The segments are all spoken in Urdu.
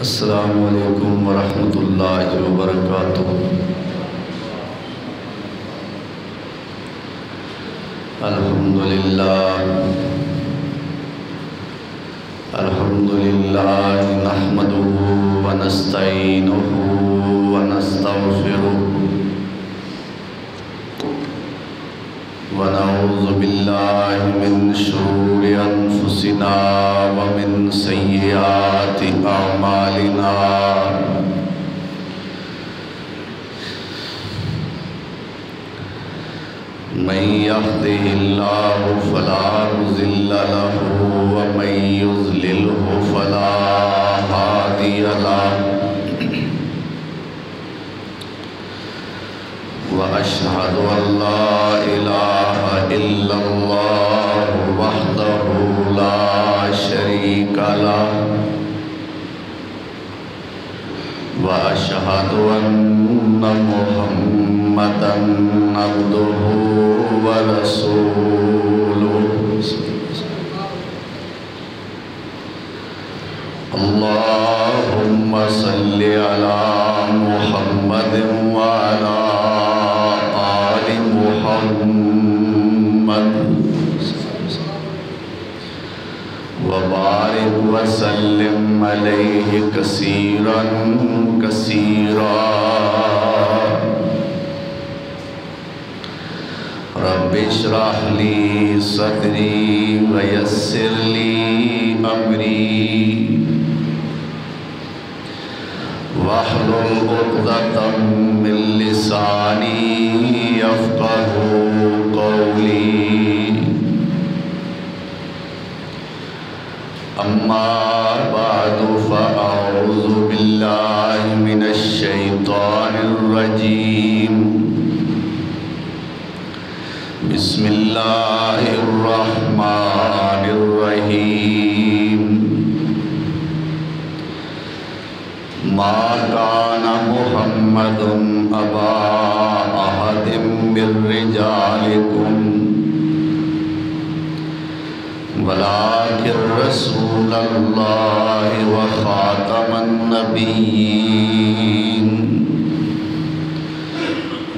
السلام علیکم ورحمۃ اللہ وبرکاتہ۔ الحمدللہ نحمدہ ونستعینہ ونستغفرہ ونعوذ باللہ من شرور انفسنا ومن سیئات اعمالنا، من يهده الله فلا مضل له ومن يضلله فلا هادي له، وأشهد أن لا إله إلا الله وحده لا شريك له، وأشهد أن محمدًا عبده ورسوله، اللهم صل على محمد وعلى آل محمد وبارك وسلم عليه كثيرا كثيرا۔ رب اشرح لي صدري ويسر لي أمري واحلل عقدة من لساني يفقهوا قولي، أما بعد فأعوذ بالله من الشيطان الرجيم، بسم الله الرحمن الرحيم۔ ما كان محمد أبا أحد من رجالكم ولكن رسول الله وخاتم النبيين،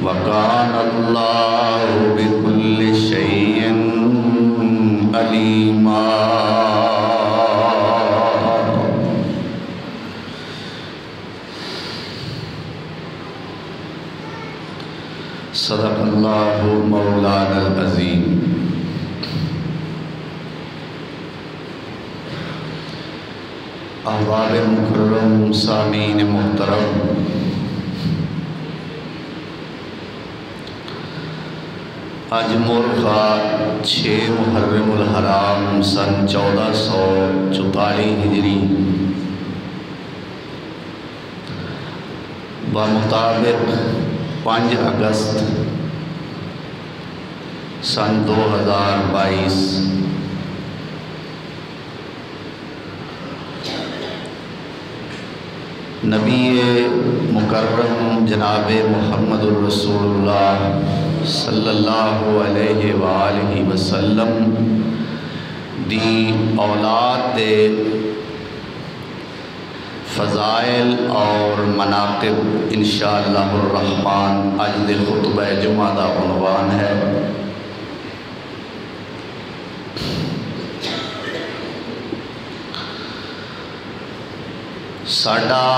وكان الله بكل شيء عليما۔ صدق اللہ مولانا العظیم۔ احباب مکرم، سامعین محترم، آج مورخہ 6 محرم الحرام سن 1444 ہجری بمطابق 5 اگست سن 2022 نبی مکرم جناب محمد الرسول اللہ صلی اللہ علیہ وآلہ وسلم دی اولاد دے فضائل اور مناقب انشاءاللہ الرحمن اج دے خطبہ جمعہ دا عنوان ہے۔ ساڈا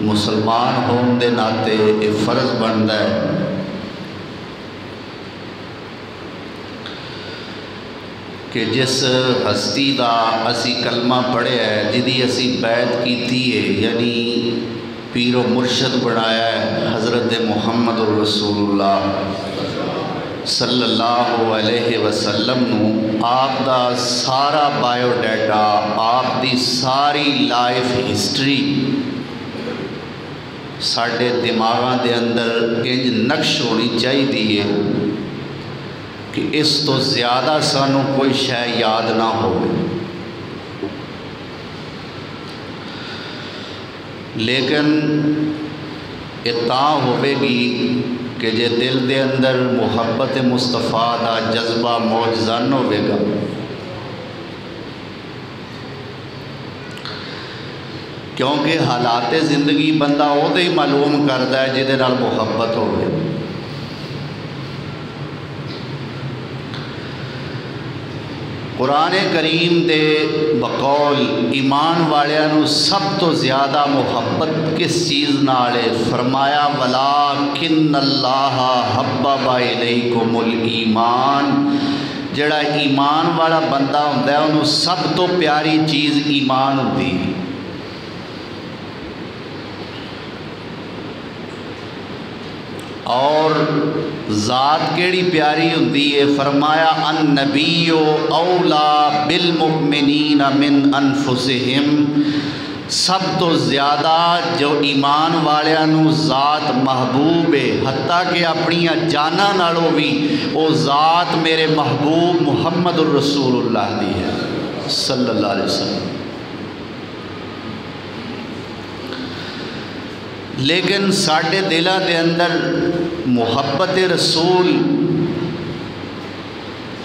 مسلمان ہون دے ناتے یہ فرض بنتا ہے کہ جس ہستی دا اسی کلمہ پڑھے ہے، جدی اسی بیعت کیتی ہے، یعنی پیر و مرشد بنایا ہے حضرت محمد الرسول اللہ صلی اللہ علیہ وسلم نو، آپ دا سارا بائیو ڈیٹا، آپ دی ساری لائف ہسٹری ساڑھے دماغاں دے اندر انج نقش ہونی چاہیے کہ اس تو زیادہ سانوں کوئی شے یاد نہ ہو، لیکن اتاں ہوئے گی کہ جے دل دے اندر محبت مصطفیٰ دا جذبہ موجزن ہوئے گا کیونکہ حالات زندگی بندہ وہ ہی معلوم کرتا ہے جہدے نال محبت ہوئے۔ قرآن کریم دے بقول ایمان والیاں سب تو زیادہ محبت کس چیز نال ہے؟ فرمایا وَلَٰكِنَّ اللَّهَ حَبَّبَ إِلَيْكُمُ الْإِيمَانَ، جڑا ایمان والا بندہ ہوتا ہے انہوں سب تو پیاری چیز ایمان ہوتی ہے۔ اور ذات کیڑی پیاری ہوتی ہے؟ فرمایا النبی اولا بالمؤمنین من انفسہم، سب تو زیادہ جو ایمان والیاں ذات محبوب ہے، حتیٰ کہ اپنی جاناں نالوں بھی وہ ذات میرے محبوب محمد الرسول اللہ دی ہے صلی اللہ علیہ وسلم۔ لیکن ساڈے دلاں دے اندر محبت رسول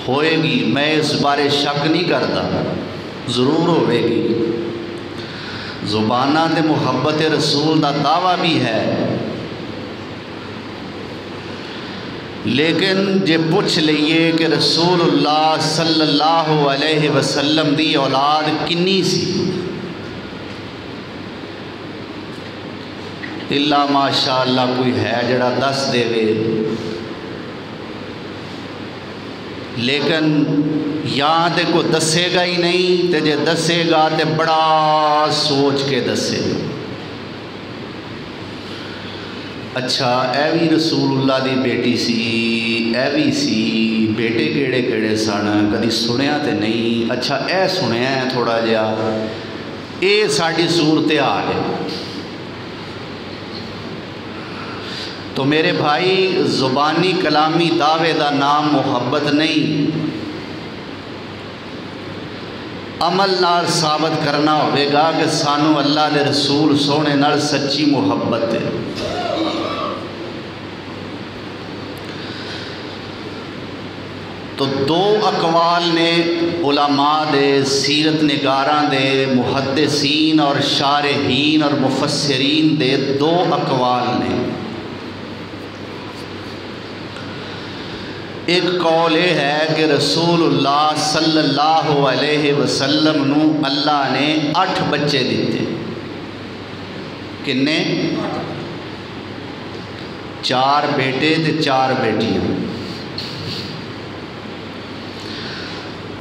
ہوئے گی، میں اس بارے شک نہیں کرتا، ضرور ہوئے گی۔ زبانہ تے محبت رسول دا دعویٰ بھی ہے، لیکن جے پوچھ لئیے کہ رسول اللہ صلی اللہ علیہ وسلم دی اولاد کنی سی؟ اللہ ماشاءاللہ کوئی ہے جڑا دس دے وے، لیکن یہاں تے کوئی دسے گا ہی نہیں، تے جے دسے گا تے بڑا سوچ کے دسے گا۔ اچھا اے بھی رسول اللہ دی بیٹی سی، اے بھی سی، بیٹے کیڑے کیڑے سن، کدی سنیا تے نہیں؟ اچھا اے سنیا ہے تھوڑا جہا، اے ساڈی صورتحال ہے۔ تو میرے بھائی زبانی کلامی دعوے دا نام محبت نہیں، عمل نال ثابت کرنا ہوئے گا کہ سانو اللہ دے رسول سونے نال سچی محبت ہے۔ تو دو اقوال نے علماء دے، سیرت نگاراں دے، محدثین اور شارحین اور مفسرین دے دو اقوال نے۔ ایک قول یہ ہے کہ رسول اللہ صلی اللہ علیہ وسلم نو اللہ نے 8 بچے دیتے۔ کنے؟ 4 بیٹے تے 4 بیٹیاں۔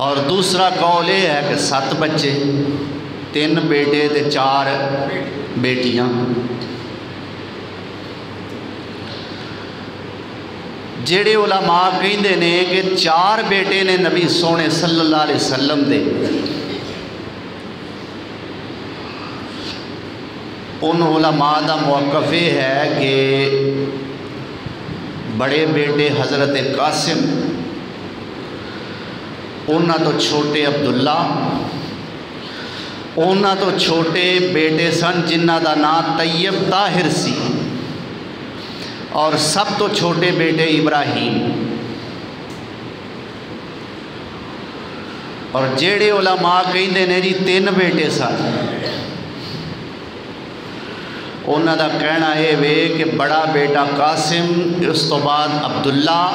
اور دوسرا قول یہ ہے کہ 7 بچے، 3 بیٹے تے 4 بیٹیاں۔ جڑے علماء کہندے نے کہ 4 بیٹے نے نبی سونے صلی اللہ علیہ وسلم دے، ان علماء دا موقف یہ ہے کہ بڑے بیٹے حضرت قاسم، انہاں تو چھوٹے عبداللہ، انہاں تو چھوٹے بیٹے سن جنہ دا نام طیب طاہر سی، اور سب تو چھوٹے بیٹے ابراہیم۔ اور جیڑے علماء کہندے نے جی 3 بیٹے سن، انہاں دا کہنا یہ وے کہ بڑا بیٹا قاسم، اس تو بعد عبداللہ،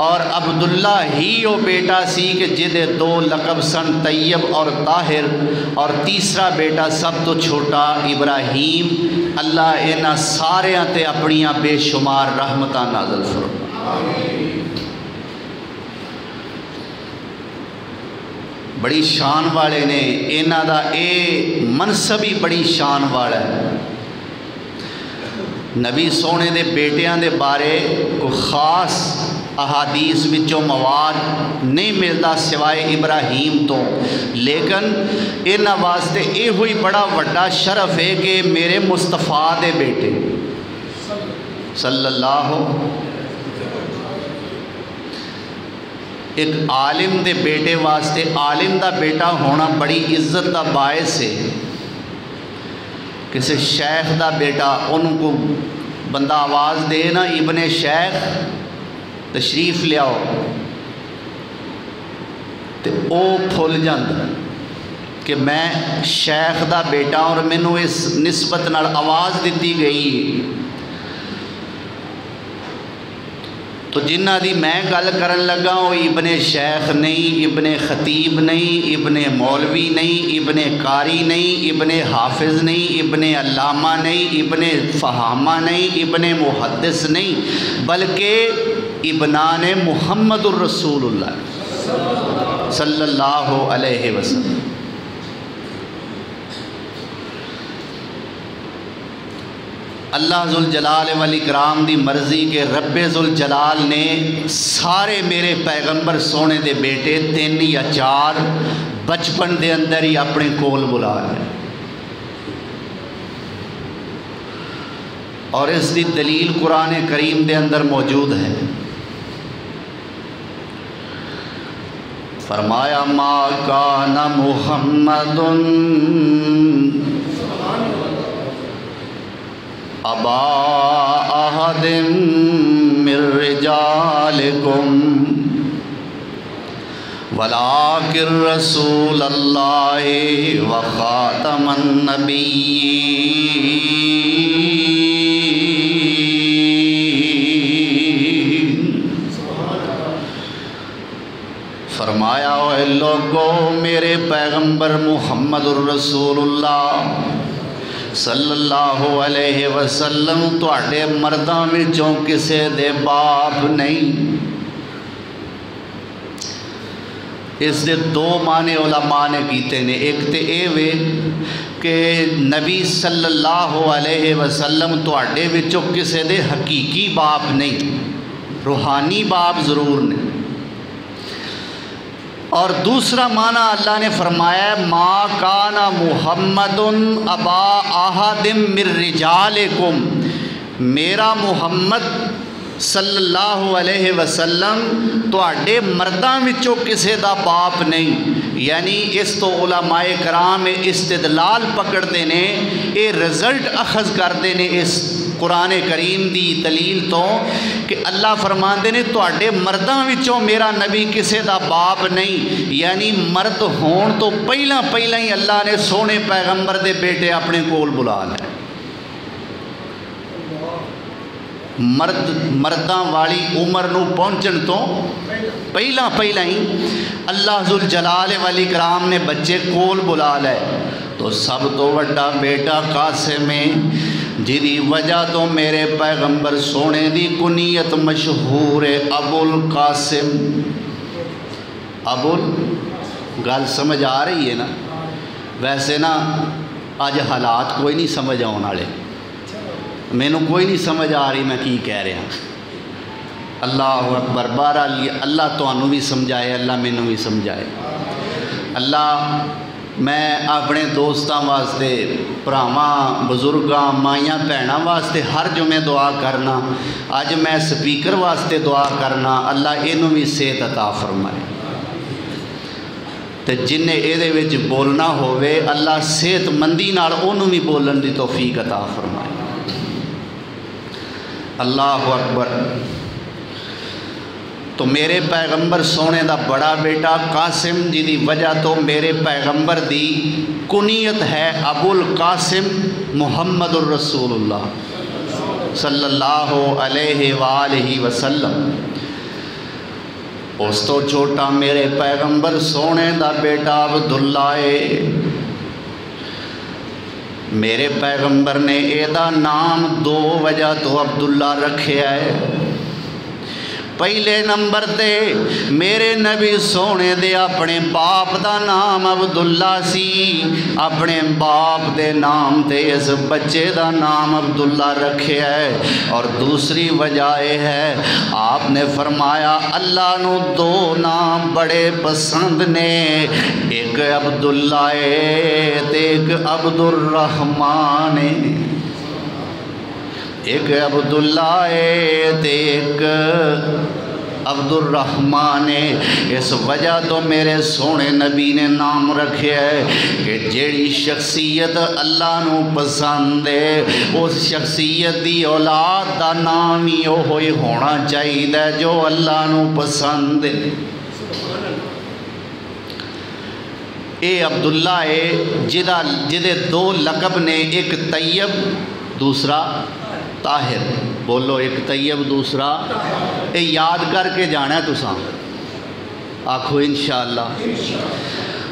اور عبداللہ ہی وہ بیٹا سی کہ جدے 2 لقب سن طیب اور طاہر، اور تیسرا بیٹا سب تو چھوٹا ابراہیم۔ اللہ انہاں ساریاں تے اپنیاں بے شمار رحمتاں نازل فرمائے۔ بڑی شان والے نے، انہاں دا اے منصب ہی بڑی شان والا ہے۔ نبی سونے دے بیٹیاں دے بارے کوئی خاص احادیث وچوں مواد نہیں ملتا سوائے ابراہیم تو، لیکن انہاں واسطے یہ ہوئی بڑا وڈا شرف ہے کہ میرے مصطفیٰ دے بیٹے صلی اللہ، ایک عالم دے بیٹے واسطے، عالم دا بیٹا ہونا بڑی عزت دا باعث ہے۔ کسی شیخ دا بیٹا، ان کو بندہ آواز دے نا ابن شیخ تشریف لیاؤ، تے او پھول جاندہ، کہ میں شیخ دا بیٹا اور مینوں اس نسبت نال آواز دیتی گئی تو جنہ دی میں گل کرن لگا وہ ابن شیخ نہیں، ابن خطیب نہیں، ابن مولوی نہیں، ابن قاری نہیں، ابن حافظ نہیں، ابن علامہ نہیں، ابن فہامہ نہیں، ابن محدث نہیں، بلکہ ابنان محمد الرسول اللہ صلی اللہ علیہ وسلم۔ اللہ ذوالجلال والاکرام دی مرضی کے رب ذوالجلال نے سارے میرے پیغمبر سونے دے بیٹے 3 یا 4 بچپن دے اندر ہی اپنے کول بلا لے، اور اس دی دلیل قرآن کریم دے اندر موجود ہے۔ فرمایا ما کان محمد ابا احد من رجالکم ولکن رسول اللہ وخاتم النبیین۔ فرمایا اے لوگو میرے پیغمبر محمد الرسول اللہ صلی اللہ علیہ وسلم تواڈے مرداں وچوں کسے دے باپ نہیں۔ اس دے 2 معنی علماء نے کیتے نے، ایک تے اے وے کہ نبی صلی اللہ علیہ وسلم تواڈے وچوں کسے دے حقیقی باپ نہیں، روحانی باپ ضرور نے۔ اور دوسرا معنی اللہ نے فرمایا ما کان محمد ابا احد من رجالکم، میرا محمد صلی اللہ علیہ وسلم تواڈے مرداں وچوں کسے دا باپ نہیں۔ یعنی اس تو علماء کرام استدلال پکڑتے نے، اے رزلٹ اخذ کرتے نے اس قرآن کریم دی دلیل تو کہ اللہ فرماندے نے تواڈے مرداں وچوں میرا نبی کسے دا باپ نہیں، یعنی مرد ہون تو پہلا ہی اللہ نے سونے پیغمبر دے بیٹے اپنے کول بلا لے۔ مرداں والی عمر نو پہنچن تو پہلا ہی اللہ ذوالجلال والاکرام نے بچے کول بلا لے۔ تو سب تو وڈا بیٹا قاسم ہے، جدی وجہ تو میرے پیغمبر سونے دی کنیت مشہور ہے ابو القاسم۔ گل سمجھ آ رہی ہے نا؟ ویسے نا آج حالات کوئی نہیں سمجھ آنے والے، مینوں کوئی نہیں سمجھ آ رہی میں کی کہہ رہا۔ اللہ اکبر۔ بہرحال اللہ تانوں بھی سمجھائے، اللہ مینوں بھی سمجھائے۔ اللہ میں اپنے دوستاں واسطے، بھراواں بزرگاں مائیاں بھیناں واسطے ہر جمعے دعا کرنا، اج میں سپیکر واسطے دعا کرنا، اللہ اینوں بھی صحت عطا فرمائے، تے جن اے وچ بولنا ہوئے اللہ صحت مندی نال اونوں بھی بولن دی توفیق عطا فرمائے۔ اللہ اکبر۔ تو میرے پیغمبر سونے دا بڑا بیٹا قاسم جی وجہ تو میرے پیغمبر دی کنیت ہے ابو القاسم محمد الرسول اللہ صلی اللہ علیہ وآلہ وسلم۔ اس تو چھوٹا میرے پیغمبر سونے دا بیٹا عبداللہ ہے۔ میرے پیغمبر نے اے دا نام 2 وجہ تو عبداللہ رکھے ہے۔ پہلے نمبر تے میرے نبی سونے دے اپنے باپ دا نام عبداللہ سی، اپنے باپ دے نام تے اس بچے دا نام عبداللہ رکھے ہے۔ اور دوسری وجہ یہ ہے آپ نے فرمایا اللہ نو 2 نام بڑے پسند نے، ایک عبداللہ ہے تے ایک عبد الرحمن ہے، ایک عبداللہ ہے تے ایک عبد الرحمن ہے۔ اس وجہ تو میرے سونے نبی نے نام رکھے ہے کہ جیڑی شخصیت اللہ نو پسند ہے اس شخصیت دی اولاد دا نام ہی ہوئی ہونا چاہیے جو اللہ نو پسند ہے۔ اے عبداللہ ہے جدے دو لقب نے، ایک طیب دوسرا طاہر. بولو ایک طیب دوسرا. اے یاد کر کے جانا ہے تساں. آکھو انشاءاللہ.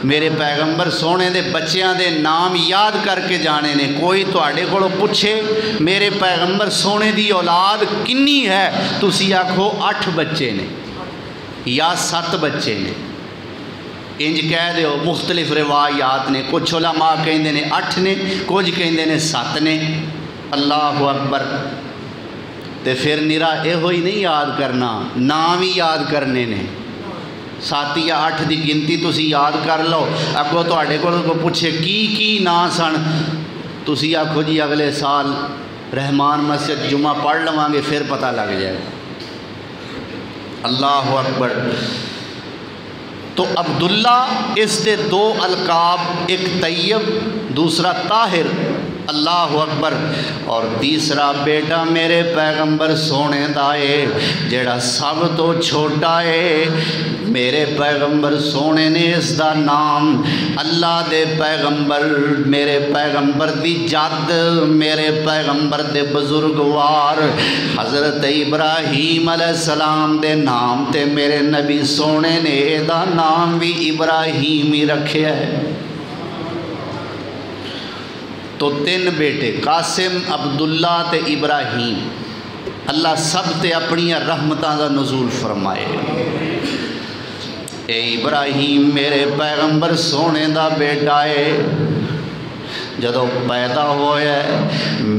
میرے پیغمبر سونے دے بچیاں دے نام یاد کر کے جانے نے. کوئی تواڈے کولوں پوچھے میرے پیغمبر سونے دی اولاد کنی ہے، تسی آکھو 8 بچے نے یا 7 بچے نے. انج کہہ دیو. مختلف روایات نے. کچھ علماء کہندے نے 8 نے، کچھ کہندے نے 7 نے. اللہ اکبر. تے پھر نرا یہ ہوئی نہیں یاد کرنا، نام ہی یاد کرنے نے. 7 یا 8 دی گنتی تسی یاد کر لو. اگوں تواڈے کول پوچھے کی نا سن، تسی آکھو جی اگلے سال رحمان مسجد جمعہ پڑھ لواں گے، پھر پتہ لگ جائے. اللہ اکبر. تو عبداللہ اس دے 2 القاب، ایک طیب دوسرا طاہر. اللہ اکبر. اور تیسرا بیٹا میرے پیغمبر سونے دا ہے جیڑا سب تو چھوٹا ہے. میرے پیغمبر سونے نے اس دا نام اللہ دے پیغمبر، میرے پیغمبر دی جد، میرے پیغمبر دے بزرگوار حضرت ابراہیم علیہ السلام دے نام تے میرے نبی سونے نے دا نام بھی ابراہیم ہی رکھیا ہے. تو 3 بیٹے قاسم، عبداللہ تے ابراہیم. اللہ سب تے اپنی رحمتاں دا نزول فرمائے. اے ابراہیم میرے پیغمبر سونے دا بیٹا ہے. جدو پیدا ہویا ہے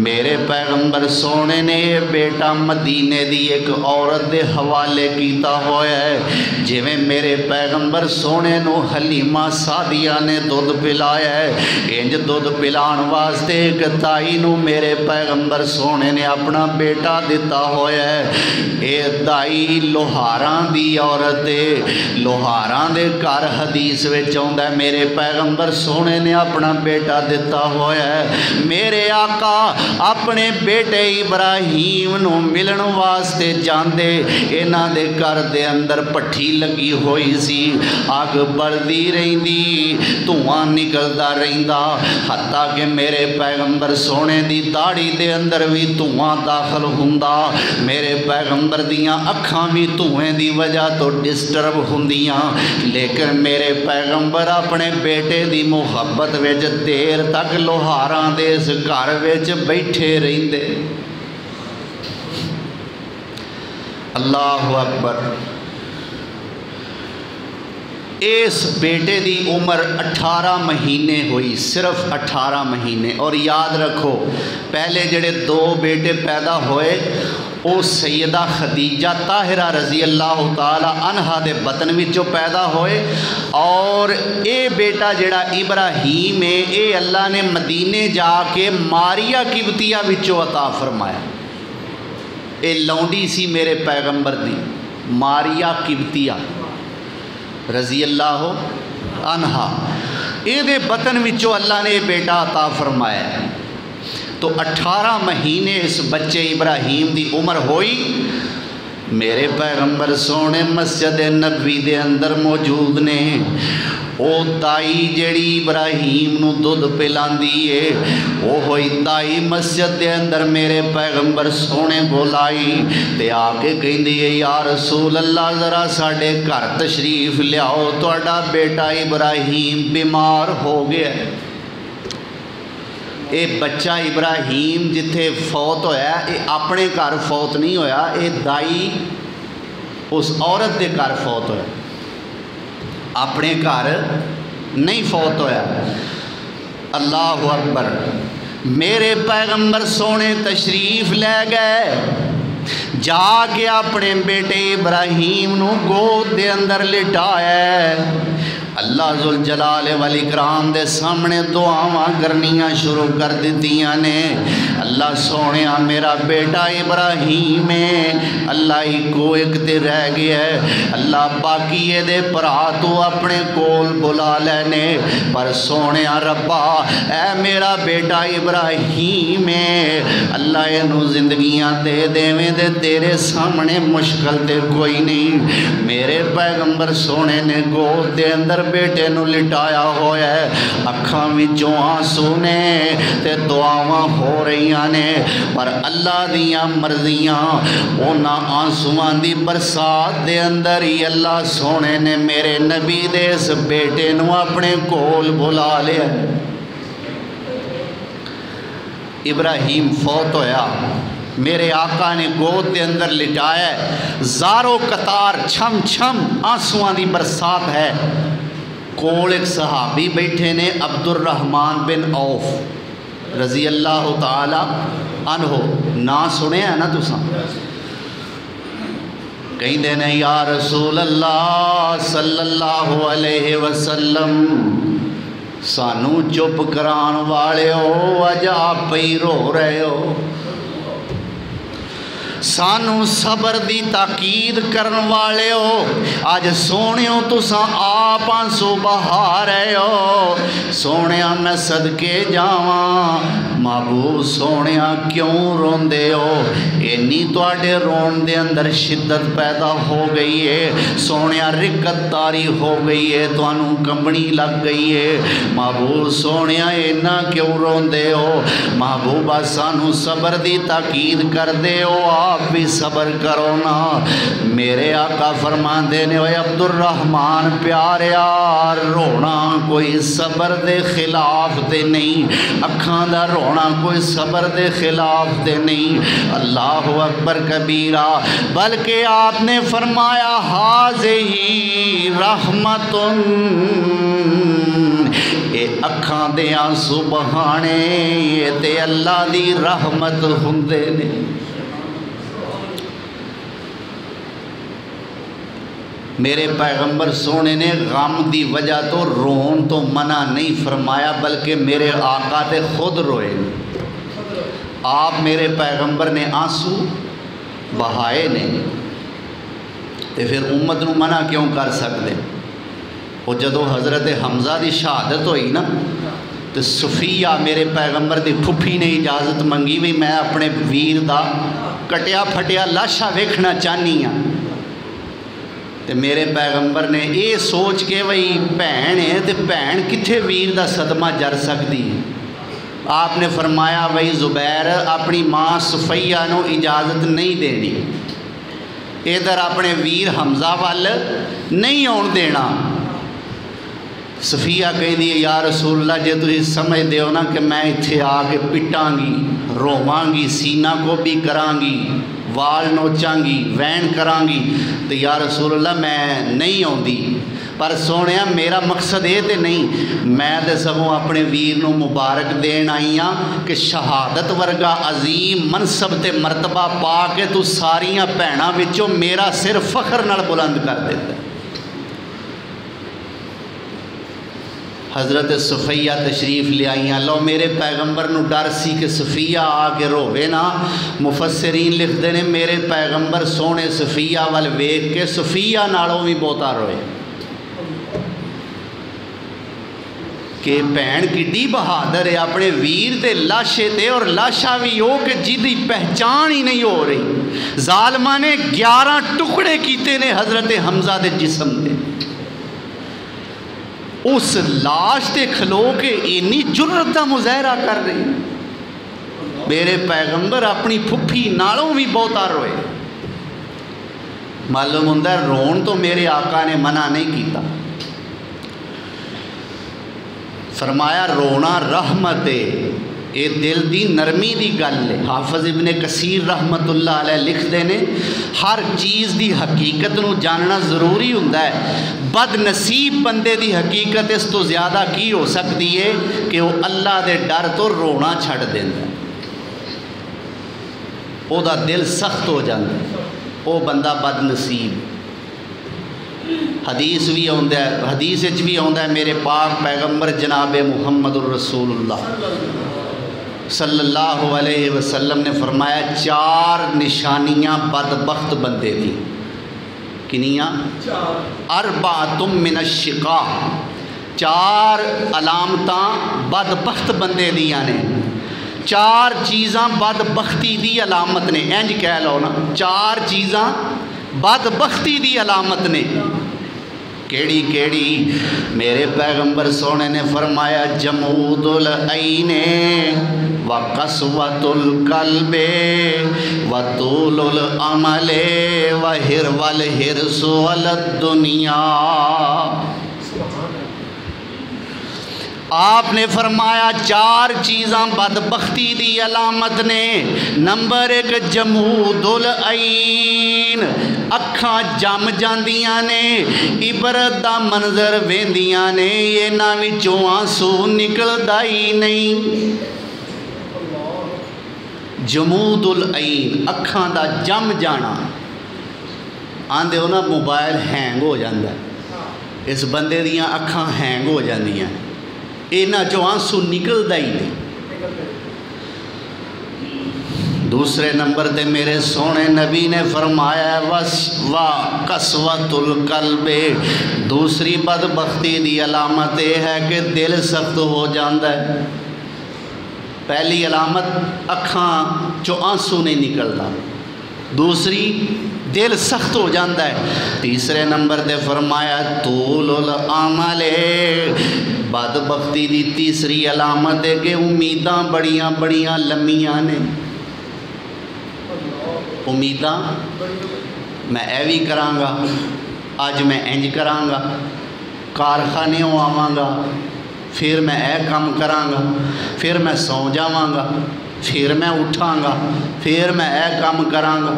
میرے پیغمبر سونے نے یہ بیٹا مدینے دی ایک عورت دے حوالے کیتا ہویا ہے. جویں میرے پیغمبر سونے نو حلیمہ سعدیہ نے دودھ پلایا ہے، انج دودھ پلان واسطے ایک تائی نو میرے پیغمبر سونے نے اپنا بیٹا دیتا ہویا ہے. اے تائی لوہاراں دی عورت ہے. لوہاراں دے گھر حدیث وچ آوندا ہے میرے پیغمبر سونے نے اپنا بیٹا دیتا ہویا ہے. میرے آقا اپنے بیٹے ابراہیم نو ملن واسطے جاندے، انہاں دے گھر دے اندر پٹھی لگی ہوئی سی، اگ بلدی رہندی، دھواں نکلدا رہندا، حتیٰ کہ میرے پیغمبر سونے دی داڑھی دے اندر بھی دھواں داخل ہوندا. میرے پیغمبر دیاں اکھاں بھی دھویں دی وجہ تو ڈسٹرب ہوندیاں، لیکن میرے پیغمبر اپنے بیٹے دی محبت وچ دیر تک لوہاراں دے اس گھر وچ بیٹھے رہندے. اللہ اکبر. اس بیٹے دی عمر 18 مہینے ہوئی، صرف 18 مہینے. اور یاد رکھو پہلے جڑے 2 بیٹے پیدا ہوئے وہ سیدہ خدیجہ طاہرہ رضی اللہ تعالی عنہا دے بطن وچوں پیدا ہوئے، اور اے بیٹا جڑا ابراہیم ہے اے اللہ نے مدینے جا کے ماریہ قبطیہ وچوں عطا فرمایا. اے لونڈی سی میرے پیغمبر دی، ماریہ قبطیہ رضی اللہ عنہا، اے دے بطن وچوں اللہ نے بیٹا عطا فرمایا. تو 18 مہینے اس بچے ابراہیم دی عمر ہوئی. میرے پیغمبر سونے مسجد نبوی دے اندر موجود نے. او تائی جڑی ابراہیم نو دودھ پلاندی ہے وہ ہوئی تائی مسجد دے اندر میرے پیغمبر سونے بولائی تے آ کے کہندی ہے یا رسول اللہ ذرا ساڈے گھر تشریف لیاؤ، تہاڈا بیٹا ابراہیم بیمار ہو گیا ہے. اے بچہ ابراہیم جتھے فوت ہویا اے اپنے گھر فوت نہیں ہویا، اے دائی اس عورت دے گھر فوت ہویا، اپنے گھر نہیں فوت ہویا. اللہ اکبر. میرے پیغمبر سونے تشریف لے گئے، جا کے اپنے بیٹے ابراہیم نو گود دے اندر لٹایا. اللہ ذوالجلال والاکرام دے سامنے دعاواں کرنیاں شروع کر دیتیاں نے. اللہ سونے میرا بیٹا ابراہیم ہے اللہ ہی کو ایک تے رہ گیا ہے اللہ باقی یہ دے پرا تو اپنے کول بلا لینے پر سونے ربا اے میرا بیٹا ابراہیم ہے اللہ انہوں زندگیاں دے دیویں دے تیرے سامنے مشکل تے کوئی نہیں میرے پیغمبر سونے نے گود دے اندر بیٹے نو لٹایا ہویا ہے اکھاں وچوں آنسو نے تے دعاواں ہو رہیاں نے پر اللہ دیاں مرضیاں اونا آنسواں دی برسات دے اندر ہی اللہ سونے نے میرے نبی دے اس بیٹے نو اپنے کول بلا لیا ابراہیم فوت ہویا میرے آقا نے گود دے اندر لٹایا زارو قطار چھم چھم آنسوان دی برسات ہے کول ایک صحابی بیٹھے نے عبد الرحمن بن عوف رضی اللہ تعالی عنہ نا سنے ہیں نا تساں کہیں دینے یا رسول اللہ صلی اللہ علیہ وسلم سانو چپ کران والے ہو اج آپ پئی رو رہے ہو سانو صبر دی تاکید کرن والے ہو آج سونیوں تساں آپ آنسو بہا رہے ہو سونیاں میں صدقے جاواں محبوب سونیاں کیوں رون دے ہو اینی توڑے رون دے اندر شدت پیدا ہو گئی ہے سونیاں رکت تاری ہو گئی ہے تو انہوں کمبنی لگ گئی ہے محبوب سونیاں اینا کیوں رون دے ہو محبوبہ سانو صبر دی تاکید کر دے ہو آپ بھی صبر کرو نا میرے آقا فرمان دینے ہوئے عبد الرحمن پیارے یار رونا کوئی صبر دے خلاف دے نہیں اکھاں دا رونا کوئی صبر دے خلاف دے نہیں اللہ اکبر کبیرہ بلکہ آپ نے فرمایا حاضی رحمتن اے اکھاں دے آنسو بہانے یہ تے اللہ دی رحمت ہندے نے میرے پیغمبر سونے نے غم دی وجہ تو رون تو منع نہیں فرمایا بلکہ میرے آقا تے خود روئے آپ میرے پیغمبر نے آنسو بہائے نے تے پھر امت نو منع کیوں کر سکتے وہ جدو حضرت حمزہ دی شہادت ہوئی نا تو صفیہ میرے پیغمبر دی پھپھی نے اجازت منگی بھی میں اپنے ویر دا کٹیا پھٹیا لاشا ویکھنا چاہنی ہاں تے میرے پیغمبر نے یہ سوچ کے وہی بھین ہے تے بھین کتھے ویر دا صدمہ جر سکتی آپ نے فرمایا وہی زبیر اپنی ماں صفیہ نو اجازت نہیں دینی ادھر اپنے ویر حمزہ وال نہیں آن دینا صفیہ کہہ دی یا رسول اللہ جے تجھے سمجھ دیو نا کہ میں اتھے آگے پٹاں گی روواں گی سینہ کو بھی کراں گی وال نوچاں گی وین کراں گی تو یا رسول اللہ میں نہیں آن دی پر سونیا میرا مقصد یہ تے نہیں میں تے سبوں اپنے ویر نو مبارک دین آئی ہاں کہ شہادت ورگا عظیم منصب تے مرتبہ پا کے تو ساریاں بھیناں وچوں میرا سر فخر نال بلند کر دیتا حضرت صفیہ تشریف لے آئیاں لو میرے پیغمبر نو ڈر سی کہ صفیہ آگے روے نا مفسرین لکھ دینے میرے پیغمبر سونے صفیہ وال ویک کے صفیہ نالوں بھی بہتا روئے کہ بہن کڈی بہادر ہے اپنے ویر تے لاشے تے اور لاشا بھی ہو کہ جدی پہچان ہی نہیں ہو رہی ظالمہ نے 11 ٹکڑے کیتے نے حضرت حمزہ دے جسم دے اس لاش تے کھلو کے اینی جرت دا مظاہرہ کر رہی میرے پیغمبر اپنی پھپھی نالوں بھی بہتا روئے معلوم ہوندہ رون تو میرے آقا نے منع نہیں کیتا فرمایا رونا رحمت ہے اے دل دی نرمی دی گل ہے حافظ ابن کثیر رحمت اللہ علیہ لکھ دینے ہر چیز دی حقیقت نو جاننا ضروری ہوندہ ہے بد نصیب بندے دی حقیقت اس تو زیادہ کی ہو سکتی ہے کہ وہ اللہ دے ڈر تو رونا چھڑ دینا او دا دل سخت ہو جاندہ او بندہ بد نصیب حدیث بھی ہوندہ ہے حدیث بھی ہوندہ ہے میرے پاک پیغمبر جناب محمد الرسول اللہ صلی اللہ علیہ وسلم نے فرمایا 4 نشانیاں بدبخت بندے دی. کنیاں؟ 4 من الشقاء، 4 علامتاں بدبخت بندے دیاں نے. 4 چیزاں بدبختی دی علامت نے. انج کہہ لو نا، 4 چیزاں بدبختی دی علامت نے. کیڑی کیڑی؟ میرے پیغمبر سونے نے فرمایا جمود العین وقسوۃ القلب وطول العمل والحرص علی الدنیا. آپ نے فرمایا 4 چیزاں بدبختی دی علامت نے. نمبر 1 جمود العین، اکھاں جم جاندیاں نے، عبرت دا منظر ویندیاں نے، انہاں وچوں آنسو نکلدا ہی نہیں. جمود العین، اکھاں دا جم جانا. آندے ہو نا موبائل ہینگ ہو جاندہ ہے، اس بندے دیاں اکھاں ہینگ ہو جاندیاں، اینا جو آنسو نکلدا ہی نہیں. دوسرے نمبر تے میرے سونے نبی نے فرمایا وَقَسْوَةُ الْقَلْبِ، دوسری بدبختی دی علامت یہ ہے کہ دل سخت ہو جاندہ ہے. پہلی علامت اکھاں جو آنسو نہیں نکلتا، دوسری دل سخت ہو جاندہ ہے. تیسرے نمبر تے فرمایا طول العمل، بدبختی دی تیسری علامت ہے کہ امیداں بڑیاں بڑیاں لمیاں نے. امیداں میں اے بھی کرانگا، آج میں انج کرانگا، کارخانے آواں گا، پھر میں اے کام کرانگا، پھر میں سو جاواں گا، پھر میں اٹھاں گا، پھر میں اے کام کرانگا.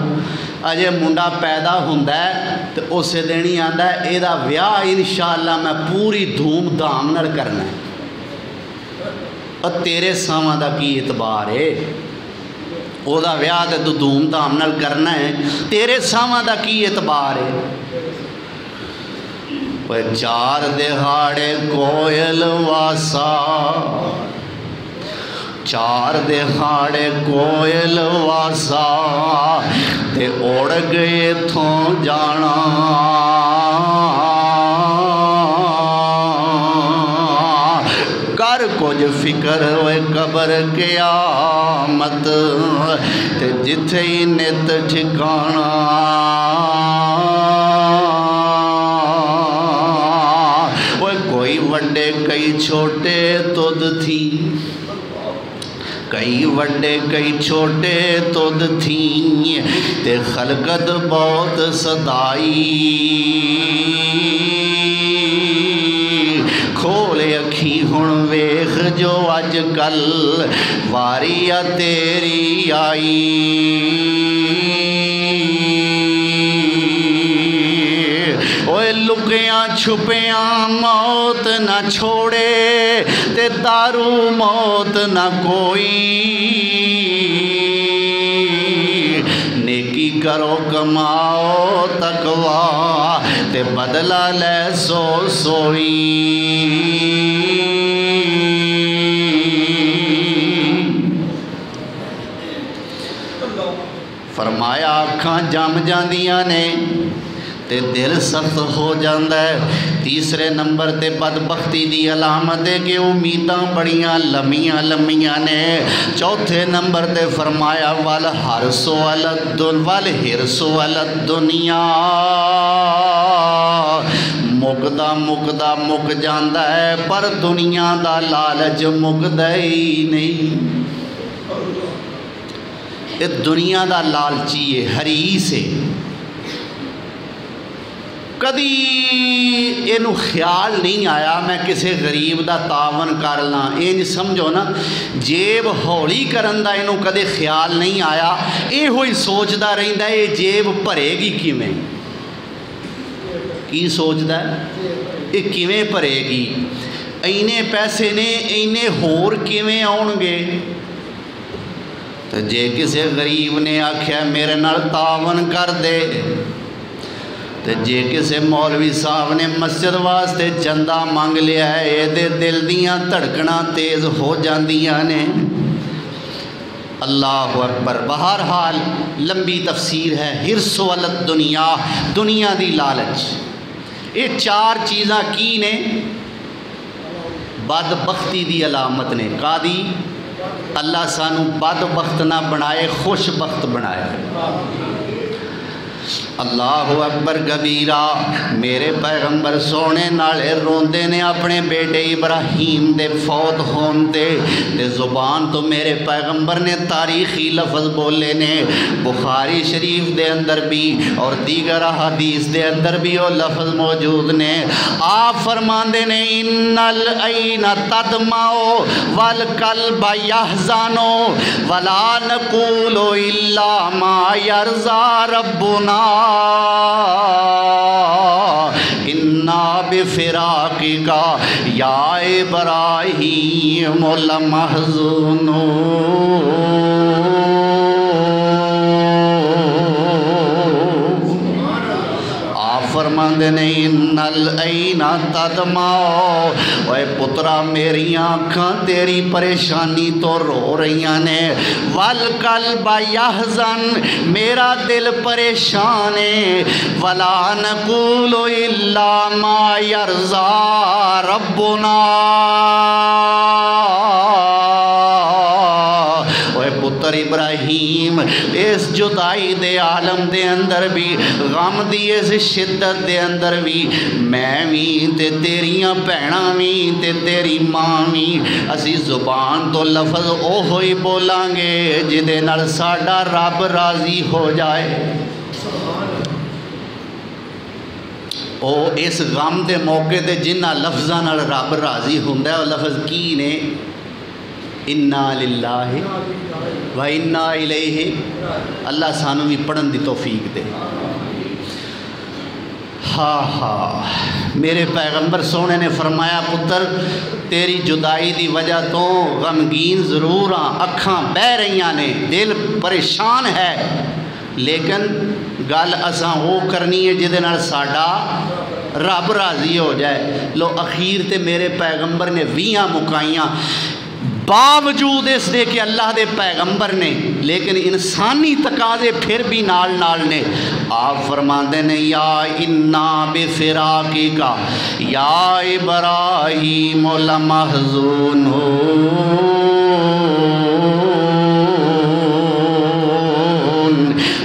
اجے منڈا پیدا ہوندہ ہے تو اسے دینی آندہ ہے ایدہ ویاہ انشاءاللہ میں پوری دھوم دھام نر کرنا ہے. اور تیرے سامان دا کی اعتبار ہے، او دا ویاہ تے تو دھوم دھام نر کرنا ہے، تیرے سامان دا کی اعتبار ہے. 4 دہاڑے کوئل واسا، 4 دہاڑے کوئل واسا تے اڑ گئے تھوں جانا. کر کچھ فکر ہوئے قبر قیامت تے جتھے ہی نت ٹھکانا. کوئی وڈے کئی چھوٹے تد تھی، کئی وڈے کئی چھوٹے تد تھی تے خلقت بہت صدائی. کھولے اکھی ہن ویخ جو اج کل واری تیری آئی. اوے لکیاں چھپیاں موت نہ چھوڑے تے دارو موت نہ کوئی. نیکی کرو کماؤ تقویٰ تے بدلہ لے سو سوئی. فرمایا آنکھاں جم جاندیاں نے تے دل سخت ہو جاندہ ہے. تیسرے نمبر تے بدبختی دی علامت ہے کہ امیداں بڑیاں لمیاں لمیاں نے. چوتھے نمبر تے فرمایا والحرص علی الدنیا، مکدا مکدا مک جاندہ ہے پر دنیا دا لالچ مکدا ہی نہیں. یہ دنیا دا لالچی ہے، حریص ہے. کدی اینو خیال نہیں آیا میں کسے غریب دا تعاون کر لاں. انج سمجھو نا جیب ہولی کرن دا اینو کدے خیال نہیں آیا. اے ہوئی سوچدا رہندا ہے جیب بھرے گی کیویں. کی سوچدا ہے اے کیویں بھرے گی، اینے پیسے نے اینے ہور کیویں آؤن گے. تو جے کسے غریب نے آکھیا میرے نال تعاون کر دے، تے جے کسے مولوی صاحب نے مسجد واسطے چندہ مانگ لیا ہے، یہ دل دیاں دھڑکنا تیز ہو جاندیاں نے. اللہ اکبر۔ بہرحال لمبی تفسیر ہے۔ حرص والد دنیا، دنیا دی لالچ، یہ چار چیزاں کی نے بدبختی دی علامت نے۔ کا دی؟ اللہ سانو بدبخت نہ بنائے، خوش بخت بنائے۔ اللہ اکبر کبیرہ۔ میرے پیغمبر سونے نالے روندے نے اپنے بیٹے ابراہیم دے فوت ہون تے زبان تو میرے پیغمبر نے تاریخی لفظ بولے نے۔ بخاری شریف دے اندر بھی اور دیگر حدیث دے اندر بھی وہ لفظ موجود نے۔ آپ فرماندے نے ان العین تدمع والقلب یحزن ولا نقول الا ما یرضی ربنا انا بفراقک یا ابراہیم لمحزونون۔ فرماندے نے ان العین تدمع، اے پترا میری آنکھاں تیری پریشانی تو رو رہیاں نے، والقلب یحزن میرا دل پریشان ہے، ولا نقول الا ما یرضی ربنا۔ پتر ابراہیم اس جدائی دے عالم دے اندر بھی، غم دی اس شدت دے اندر بھی، میں بھی تے تیریاں بہناں بھی تے تیری ماں بھی اسی زبان تو لفظ اوہی بولاں گے جدے نال ساڈا رب راضی ہو جائے۔ او اس غم دے موقع تے جنہ لفظاں نال رب راضی ہوندا ہے، وہ لفظ کی نے؟ انا للہ و انا الیہ۔ اللہ سانو بھی پڑھن دی توفیق دے۔ میرے پیغمبر سونے نے فرمایا پتر تیری جدائی دی وجہ تو غمگین ضرور ہاں، اکھاں بہ رہیاں نے، دل پریشان ہے، لیکن گل اساں وہ کرنی ہے جدے نال ساڈا رب راضی ہو جائے۔ لو اخیر تے میرے پیغمبر نے 20 مکائیاں، باوجود اس دے کہ اللہ دے پیغمبر نے، لیکن انسانی تقاضے پھر بھی نال نال نے۔ آپ فرماندے نے یا انا بفراقک یا ابراہیم لمحزونون۔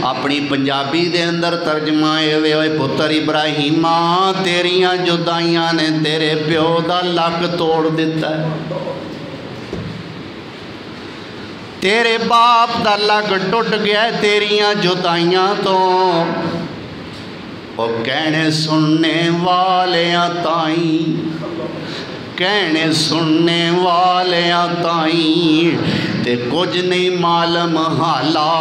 اپنی پنجابی دے اندر ترجمہ ہوئے ہوئے پتر ابراہیمہ تیریاں جدائیاں نے تیرے پیو دا لک توڑ دیتا ہے، تیرے باپ دا لگ ٹوٹ گیا ہے تیریاں جدائیاں تو۔ وہ کہنے سننے والیاں تائیں، کہنے سننے والیاں تائیں تے کچھ نہیں معلوم حالا۔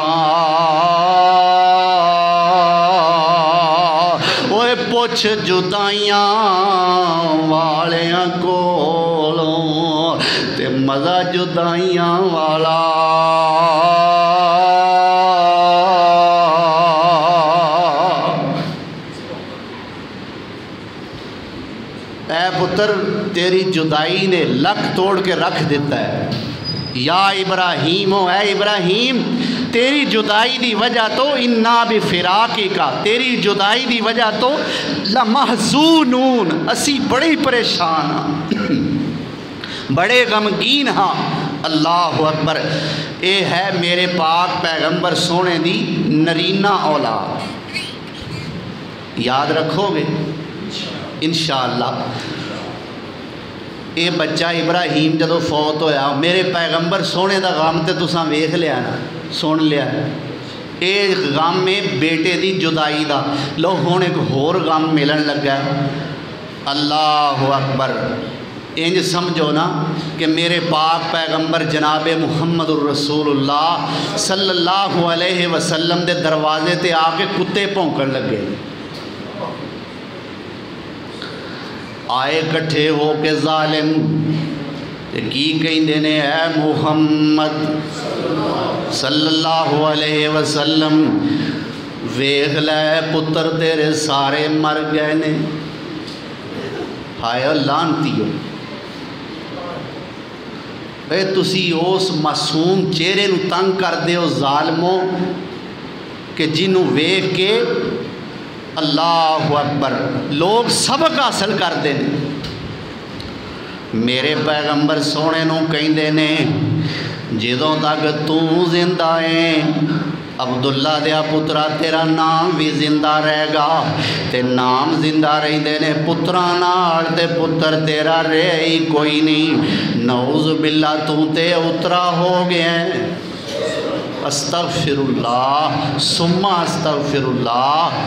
اوے پوچھ جدائیاں والیاں کولوں تے مزہ جدائیاں والا۔ اے پتر تیری جدائی نے لک توڑ کے رکھ دیتا ہے۔ یا ابراہیم، اے ابراہیم تیری جدائی دی وجہ تو انا بفراقک، تیری جدائی دی وجہ تو لمحزونون، اسی بڑے پریشان ہاں، بڑے غمگین ہاں۔ اللہ اکبر۔ اے ہے میرے پاک پیغمبر سونے دی نرینہ اولاد، یاد رکھو گے انشاءاللہ۔ اے بچہ ابراہیم جدو فوت ہویا، میرے پیغمبر سونے دا غم تے تساں ویکھ لیا نا، سن لیا۔ اے غم ہے بیٹے دی جدائی دا، لو ہون ایک ہور غم ملن لگا ہے۔ اللہ اکبر۔ انج سمجھو نا کہ میرے پاک پیغمبر جناب محمد الرسول اللہ صلی اللہ علیہ وسلم دے دروازے تے آ کے کتے بھونکن لگے، آئے کٹھے ہو کے ظالم تے کی کہندے نے اے محمد صلی اللہ علیہ وسلم ویکھ لے پتر تیرے سارے مر گئے نے۔ ہائے لعنتیو، اے تسی اس معصوم چہرے نو تنگ کر دے ہو ظالمو کہ جنوں ویکھ کے اللہ اکبر لوگ سبق حاصل کر دیں۔ میرے پیغمبر سونے نو کہندے نے جدوں تک تو زندہ ہے عبداللہ دیا پترا تیرا نام بھی زندہ رہے گا، تے نام زندہ رہندے نے پتراں نال تے پتر تیرا رہے ہی کوئی نہیں۔ نعوذ باللہ تو تے اترا ہو گیا ہے۔ استغفر اللہ ثم استغفر اللہ۔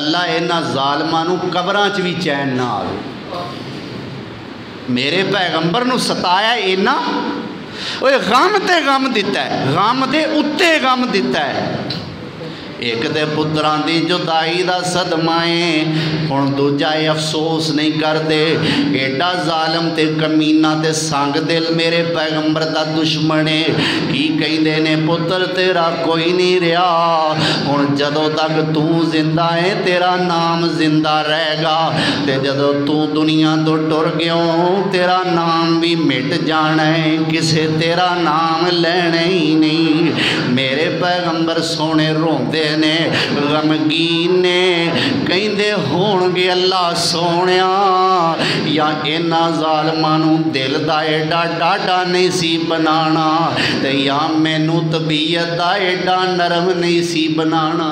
اللہ اینا ظالماں نو قبراں چ بھی چین نہ آوے۔ میرے پیغمبر نو ستایا اینا، وہ غم تے غم دیتا ہے، غم دے اتے غم دیتا ہے۔ ایک دے پتران دی جدائی دا صدمائیں ہن دوجا افسوس نہیں کر دے۔ ایڈا ظالم تے کمینہ تے سانگ دل میرے پیغمبر دا دشمنے کی کہندے نے پتر تیرا کوئی نہیں رہا، ہن جدوں تک تو زندہ ہے تیرا نام زندہ رہے گا، تے جدوں تو دنیا تو ٹر گیوں تیرا نام بھی مٹ جانا ہے، کسے تیرا نام لینے ہی نہیں۔ میرے پیغمبر سونے روندے نے غمگین نے کہندے ہون گے اللہ سونیا یا اینا ظالمانوں دل دا ایڈا ڈاڈا نہیں سی بنانا، تے یا مینوں طبیعت دا ایڈا نرم نہیں سی بنانا۔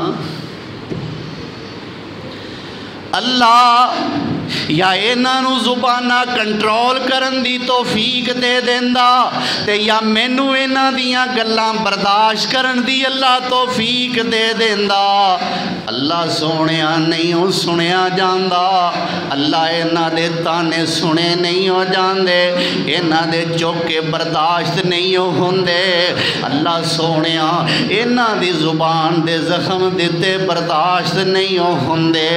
اللہ یا انہوں زبانہ کنٹرول کرن دی توفیق دے دیندا تے یا مینوں انہاں دیاں گلاں برداشت کرن دی اللہ توفیق دے دیندا۔ اللہ سونیا نہیں ہو سنیا جاندا، اللہ انہاں دے تانے سنے نہیں ہو جاندے، انہاں دے چوکے برداشت نہیں ہو ہوندے۔ اللہ سونیا انہاں دی زبان دے زخم دیتے برداشت نہیں ہو ہوندے۔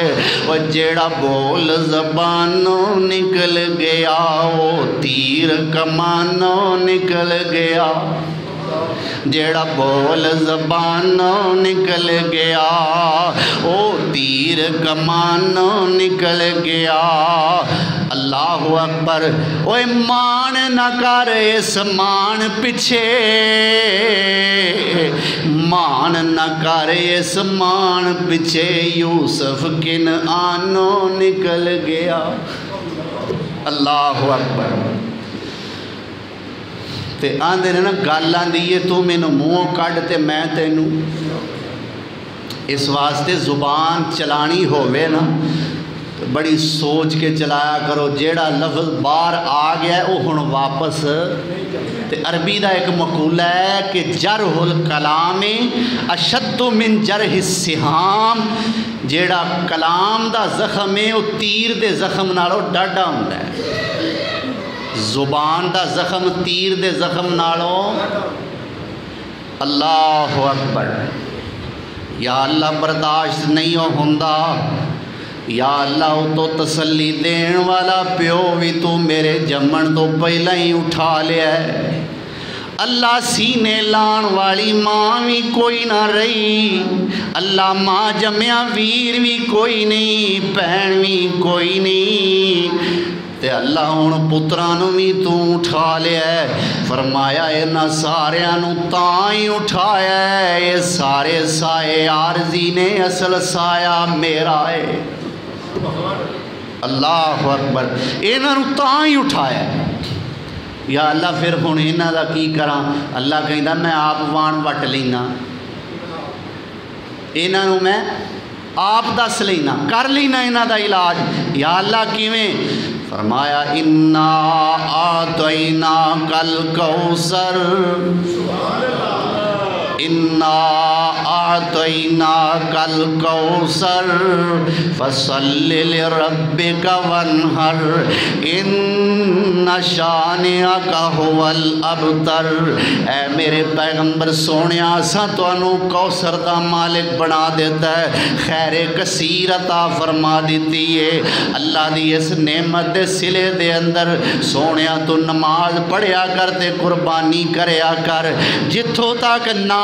وہ جیڑا بول زبانوں نکل گیا وہ تیر کمانوں نکل گیا، جیڑا بول زبانوں نکل گیا وہ تیر کمانوں نکل گیا۔ اللہ اکبر۔ اوے مان نہ کر اس مان پچھے، مان نہ کر اس مان پچھے، یوسف کن آنوں نکل گیا۔ اللہ اکبر۔ تے آندے نے نا گل آندی ہے تو مینوں منہ کڈ تے میں تینوں، اس واسطے زبان چلانی ہووے نا بڑی سوچ کے چلایا کرو۔ جیڑا لفظ باہر آ گیا ہے وہ ہن واپس، تے عربی دا ایک مقولہ ہے کہ جرح الکلام اشد من جرح السہام، جیڑا کلام دا زخم ہے وہ تیر دے زخم نالوں ڈاڈا ہوندا ہے۔ زبان دا زخم تیر دے زخم نالوں۔ اللہ اکبر۔ یا اللہ برداشت نہیں ہو ہوندا، یا اللہ تو تسلی دین والا پیو بھی تو میرے جمن تو پہلا ہی اٹھا لیا ہے۔ اللہ سینے لان والی ماں بھی کوئی نہ رہی، اللہ ماں جمیا ویر بھی کوئی نہیں، بہن بھی کوئی نہیں، تے اللہ ہن پترانوں بھی تو اٹھا لیا ہے۔ فرمایا انہاں ساریاں نو تاں ہی اٹھایا ہے، یہ سارے سائے عارضی نے اصل سایہ میرا ہے۔ اللہ اکبر۔ انہاں نو تاں ہی اٹھایا ہے۔ یا اللہ پھر ہن انہاں دا کی کراں؟ اللہ کہندا میں آپ وان وٹ لینا، انہاں نو میں آپ دس لینا، کر لینا انہاں دا علاج۔ یا اللہ کیویں؟ فرمایا انا اعطیناک الکوثر، انا اعطیناک الکوثر فصل لربک وانحر ان شانئک هو الابتر۔ اے میرے پیغمبر سونیا اساں تانوں کوثر دا مالک بنا دیتا ہے، خیر کثیر عطا فرما دیتی ہے۔ اللہ دی اس نعمت دے سلے دے اندر سونیا تو نماز پڑھیا کر تے قربانی کریا کر، جتھوں تک نام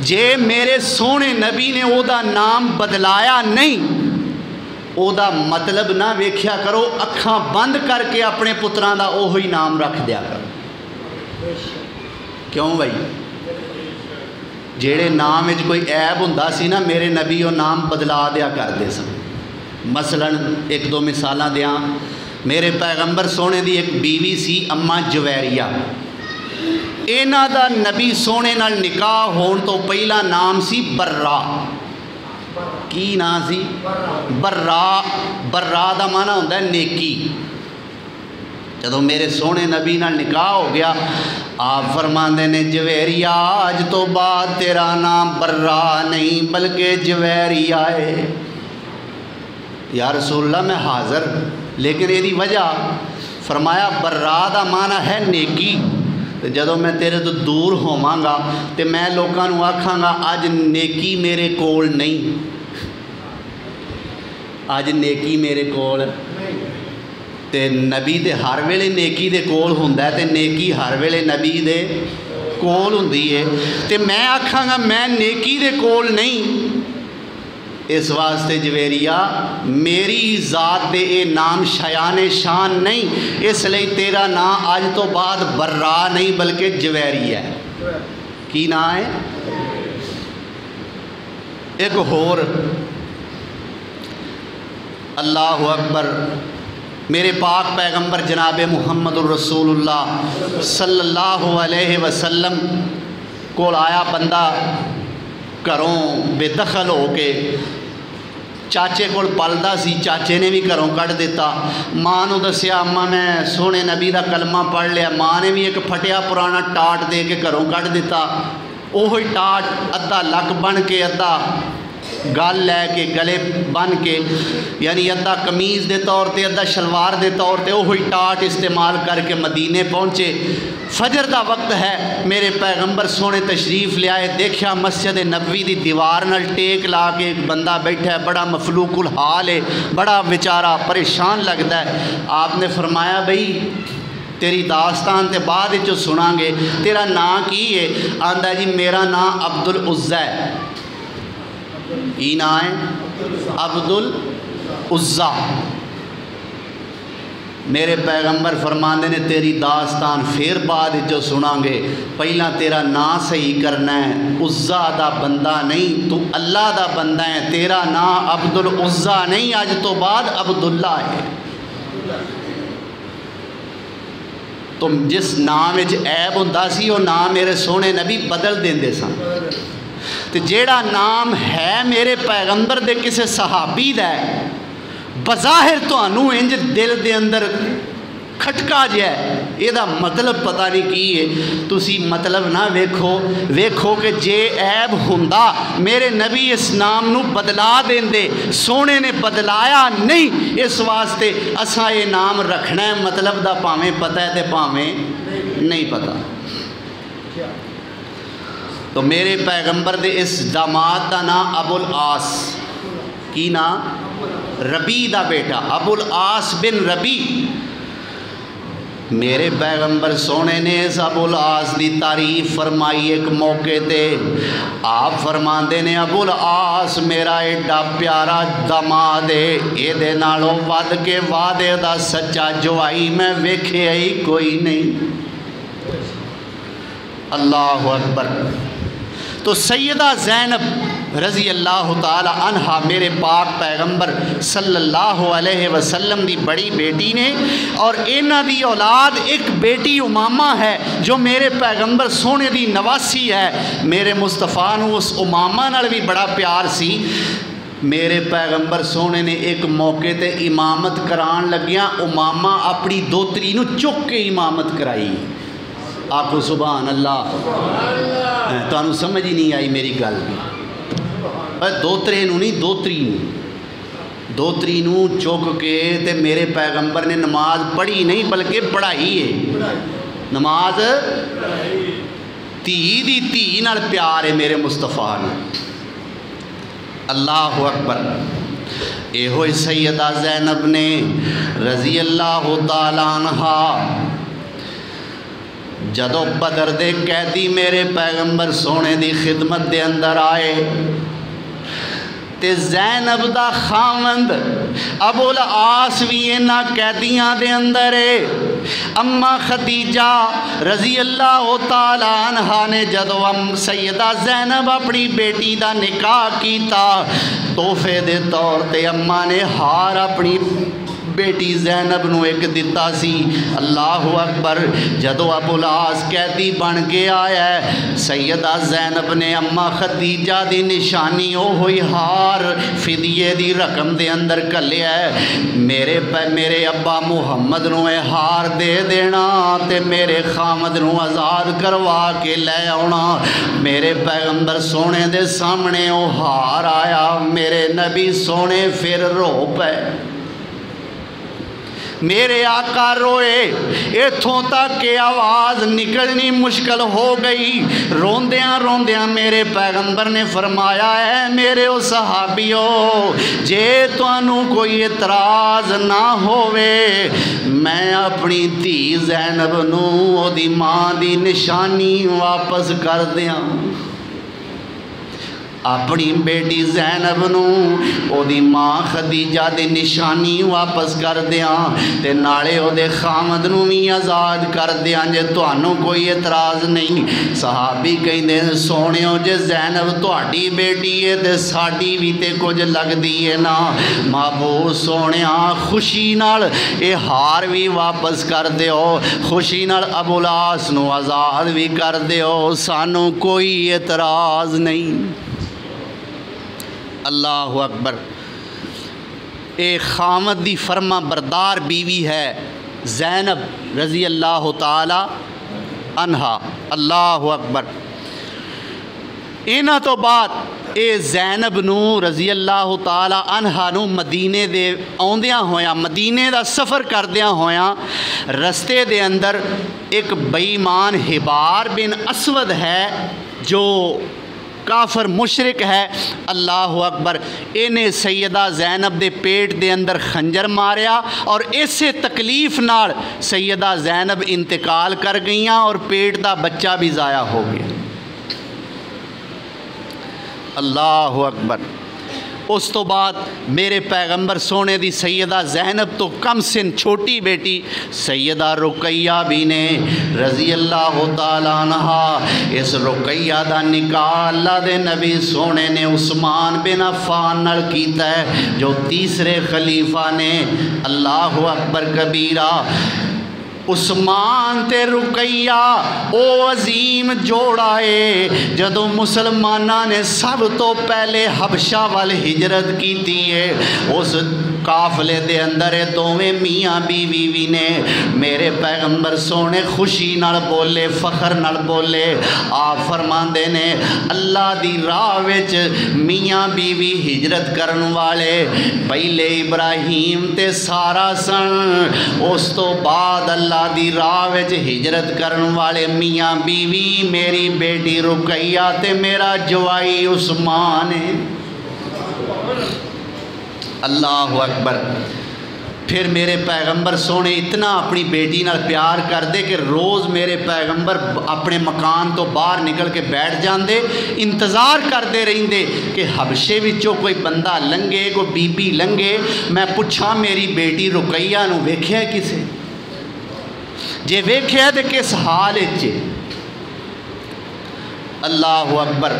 جے میرے سونے نبی نے او دا نام بدلایا نہیں، او دا مطلب نہ ویکھیا کرو، اکھاں بند کر کے اپنے پتران دا اوہی نام رکھ دیا کرو۔ کیوں بھائی؟ جیڑے نام وچ کوئی عیب ہوندا سی نا، میرے نبی او نام بدلا دیا کرتے سن۔ مثلاً ایک دو مثالاں دیاں، میرے پیغمبر سونے دی ایک بیوی سی اماں جویریہ، اینا دا نبی سونے نال نکاح ہون تو پہلا نام سی برا۔ کی نام سی؟ برا۔ برا دا معنی ہوندا ہے نیکی۔ جدوں میرے سونے نبی نال نکاح ہو گیا، آپ فرماندے نے جویریہ آج تو بعد تیرا نام برا نہیں بلکہ جویریہ ہے۔ یا رسول اللہ میں حاضر، لیکن یہ دی وجہ فرمایا برا دا معنی ہے نیکی۔ جدوں میں تیرے تو دور ہوواں گا تے میں لوکاں نوں آکھاں گا اج نیکی میرے کول نہیں، اج نیکی میرے کول تے نبی دے ہر ویلے نیکی دے کول ہوندا ہے تے نیکی ہر ویلے نبی دے کول ہوندی ہے، تے میں آکھاں گا میں نیکی دے کول نہیں۔ اس واسطے جویریہ میری ذات دے اے نام شایان شان نہیں، اس لئے تیرا نام آج تو بعد برا نہیں بلکہ جویریہ ہے۔ کی نام ہے؟ ایک اور، اللہ اکبر، میرے پاک پیغمبر جناب محمد الرسول اللہ صلی اللہ علیہ وسلم کو آیا بندہ گھروں بے دخل ہو کے، چاچے کو پلدا سی، چاچے نے بھی گھروں کٹ دیتا، ماں نو دسیا اماں میں سونے نبی دا کلمہ پڑھ لیا، ماں نے بھی ایک پھٹیا پرانا ٹاٹ دے کے گھروں کٹ دیتا، اوہی ٹاٹ ادھا لک بن کے ادھا گل لے کے گلے بن کے، یعنی ادھا قمیض دے طور تے ادھا شلوار دے طور تے اوہی ٹاٹ استعمال کر کے مدینے پہنچے۔ فجر دا وقت ہے، میرے پیغمبر سونے تشریف لے آئے، دیکھیا مسجد نبوی دی دیوار نال ٹیک لا کے ایک بندہ بیٹھا ہے، بڑا مفلوق الحال ہے، بڑا بیچارہ پریشان لگتا ہے۔ آپ نے فرمایا بھئی تیری داستان تے بعد جو سناں گے، تیرا نام کی ہے؟ آندا جی میرا نام عبد العزیٰ ہے۔ کی نام ہے؟ عبد العزیٰ۔ میرے پیغمبر فرماندے نے تیری داستان پھر بعد جو سناں گے، پہلا تیرا نام صحیح کرنا ہے، عزیٰ دا بندہ نہیں، تو اللہ دا بندہ ہے، تیرا نام عبد العزیٰ نہیں، آج تو بعد عبداللہ ہے۔ تم جس نام وچ عیب ہوندا سی وہ نام میرے سونے نبی بدل دیندے سن، تے جیڑا نام ہے میرے پیغمبر دے کسے صحابی دا ہے، بظاہر تانوں انج دل دے اندر کھٹکا جائے، یہ دا مطلب پتہ نہیں کی ہے، تسی مطلب نہ ویکھو کہ جے عیب ہوندا میرے نبی اس نام نو بدلا دیندے، سونے نے بدلایا نہیں، اس واسطے اساں یہ نام رکھنا ہے، مطلب دا پاویں پتہ ہے تے پاویں نہیں پتہ۔ تو میرے پیغمبر دے اس داماد دا نام ابو العاص، کی نام؟ ربی دا بیٹا، ابو العاص بن ربی۔ میرے پیغمبر سونے نے اس ابو العاص دی تعریف فرمائی ایک موقع تے، آپ فرماندے نے ابو العاص میرا ایڈا پیارا داماد ہے، اے دے نالوں ود کے وعدے دا سچا جوائی میں ویکھے ہی کوئی نہیں۔ اللہ اکبر۔ تو سیدہ زینب رضی اللہ تعالی عنہ میرے پاک پیغمبر صلی اللہ علیہ وسلم دی بڑی بیٹی نے، اور انہاں دی اولاد ایک بیٹی امامہ ہے جو میرے پیغمبر سونے دی نواسی ہے۔ میرے مصطفیٰ نو اس امامہ نال بھی بڑا پیار سی۔ میرے پیغمبر سونے نے ایک موقع تے امامت کران لگیاں، امامہ اپنی دوتری نو چک کے امامت کرائی۔ آکھو سبحان اللہ۔ تانوں سمجھ ہی نہیں آئی میری گل بھی، دوترے نو نہیں، دوتری نو چک کے تے میرے پیغمبر نے نماز پڑھی نہیں بلکہ پڑھائی ہے، نماز تھی دی تھی نال پیار ہے میرے مصطفیٰ نے۔ اللہ اکبر۔ اے ہوئی سیدہ زینب نے رضی اللہ تعالیٰ عنہا جدو بدر دے قیدی میرے پیغمبر سونے دی خدمت دے اندر آئے تے زینب دا خاوند ابو العاص بھی اینا قیدیاں دے اندر ہے۔ اما خدیجہ رضی اللہ تعالیٰ عنہ نے جدو سیدہ زینب اپنی بیٹی دا نکاح کیتا تحفے دے طور تے اما نے ہار اپنی بیٹی زینب نو ایک دیتا سی۔ اللہ اکبر، جدو ابو العاص قیدی بن کے آیا ہے سیدہ زینب نے اما خدیجہ دی نشانی او ہوئی ہار فدیے دی رقم دے اندر کلیا ہے، میرے ابا محمد نو اے ہار دے دینا تے میرے خامد نو آزاد کروا کے لے آنا۔ میرے پیغمبر سونے دے سامنے او ہار آیا، میرے نبی سونے پھر رو پے، میرے آقا روئے، ایتھوں تک کہ آواز نکلنی مشکل ہو گئی۔ روندیاں روندیاں میرے پیغمبر نے فرمایا ہے میرے او صحابیو، جے توانوں کوئی اعتراض نہ ہوئے میں اپنی دھی زینب نو او دی ماں دی نشانی واپس کر دیاں، اپنی بیٹی زینب نو او دی ماں خدیجہ دی نشانی واپس کر دیاں تے نالے او دے خامد نو بھی آزاد کر دیاں جے توانوں کوئی اعتراض نہیں۔ صحابی کہندے سونیو جے زینب تہاڈی بیٹی ہے تے ساڈی بھی تے کچھ لگ دی ہے نا، محبوب سونیا خوشی نال اے ہار بھی واپس کر دیو، خوشی نال ابو العاص نو آزاد بھی کر دیو، سانوں کوئی اعتراض نہیں۔ اللہ اکبر، اے خامد دی فرما بردار بیوی ہے زینب رضی اللہ تعالی عنہا۔ اللہ اکبر، اینا تو بعد اے زینب نو رضی اللہ تعالی عنہا نو مدینے دے آندیاں ہویاں، مدینے دا سفر کردیاں ہویاں، رستے دے اندر ایک بےمان حبار بن اسود ہے جو کافر مشرک ہے۔ اللہ اکبر، انہیں سیدہ زینب دے پیٹ دے اندر خنجر ماریا اور اسے تکلیف نال سیدہ زینب انتقال کر گئیاں اور پیٹ دا بچہ بھی ضائع ہو گیا۔ اللہ اکبر، اس تو بعد میرے پیغمبر سونے دی سیدہ زینب تو کم سن چھوٹی بیٹی سیدہ رقیہ بھی نے رضی اللہ تعالیٰ عنہ، اس رقیہ دا نکاح اللہ دے نبی سونے نے عثمان بن عفان نال کیتا ہے جو تیسرے خلیفہ نے۔ اللہ اکبر کبیرہ، عثمان تے رقیہ او عظیم جوڑا ہے جدو مسلمانہ نے سب تو پہلے حبشہ وال ہجرت کی ہے، اس قافلے دے اندر دوویں میاں بیوی بھی نے۔ میرے پیغمبر سونے خوشی نال بولے، فخر نال بولے، آپ فرماندے نے اللہ دی راہ وچ میاں بیوی ہجرت کرن والے پہلے ابراہیم تے سارا سن، اس تو بعد اللہ دی راہ وچ ہجرت کرن والے میاں بیوی میری بیٹی رقیہ تے میرا جوائی عثمان ہے۔ اللہ اکبر، پھر میرے پیغمبر سونے اتنا اپنی بیٹی نال پیار کر دے کہ روز میرے پیغمبر اپنے مکان تو باہر نکل کے بیٹھ جاندے، انتظار کردے رہندے کہ حبشے وچوں کوئی بندہ لنگے، کوئی بی بی لنگے، میں پوچھاں میری بیٹی رقیہ نو ویکھیا کسے، جے ویکھیا تے کس حال وچ۔ اللہ اکبر،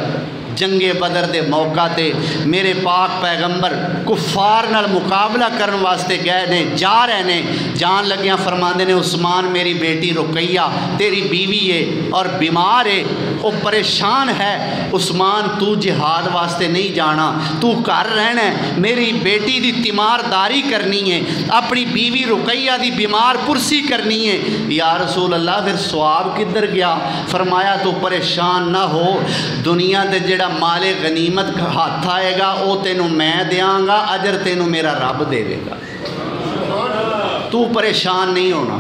جنگ بدر دے موقع تے میرے پاک پیغمبر کفار نال مقابلہ کرن واسطے گئے نے، جا رہے نے، جان لگیاں فرماندے نے عثمان میری بیٹی رقیہ تیری بیوی ہے اور بیمار ہے، وہ پریشان ہے، عثمان تو جہاد واسطے نہیں جانا، تو گھر رہنا ہے، میری بیٹی دی تیمارداری کرنی ہے، اپنی بیوی رقیہ دی بیمار پرسی کرنی ہے۔ یا رسول اللہ پھر ثواب کدھر گیا؟ فرمایا تو پریشان نہ ہو، دنیا تے جڑا مال غنیمت ہاتھ آئے گا او تینوں میں دیاں گا، اجر تینوں میرا رب دے دے گا، تو پریشان نہیں ہونا۔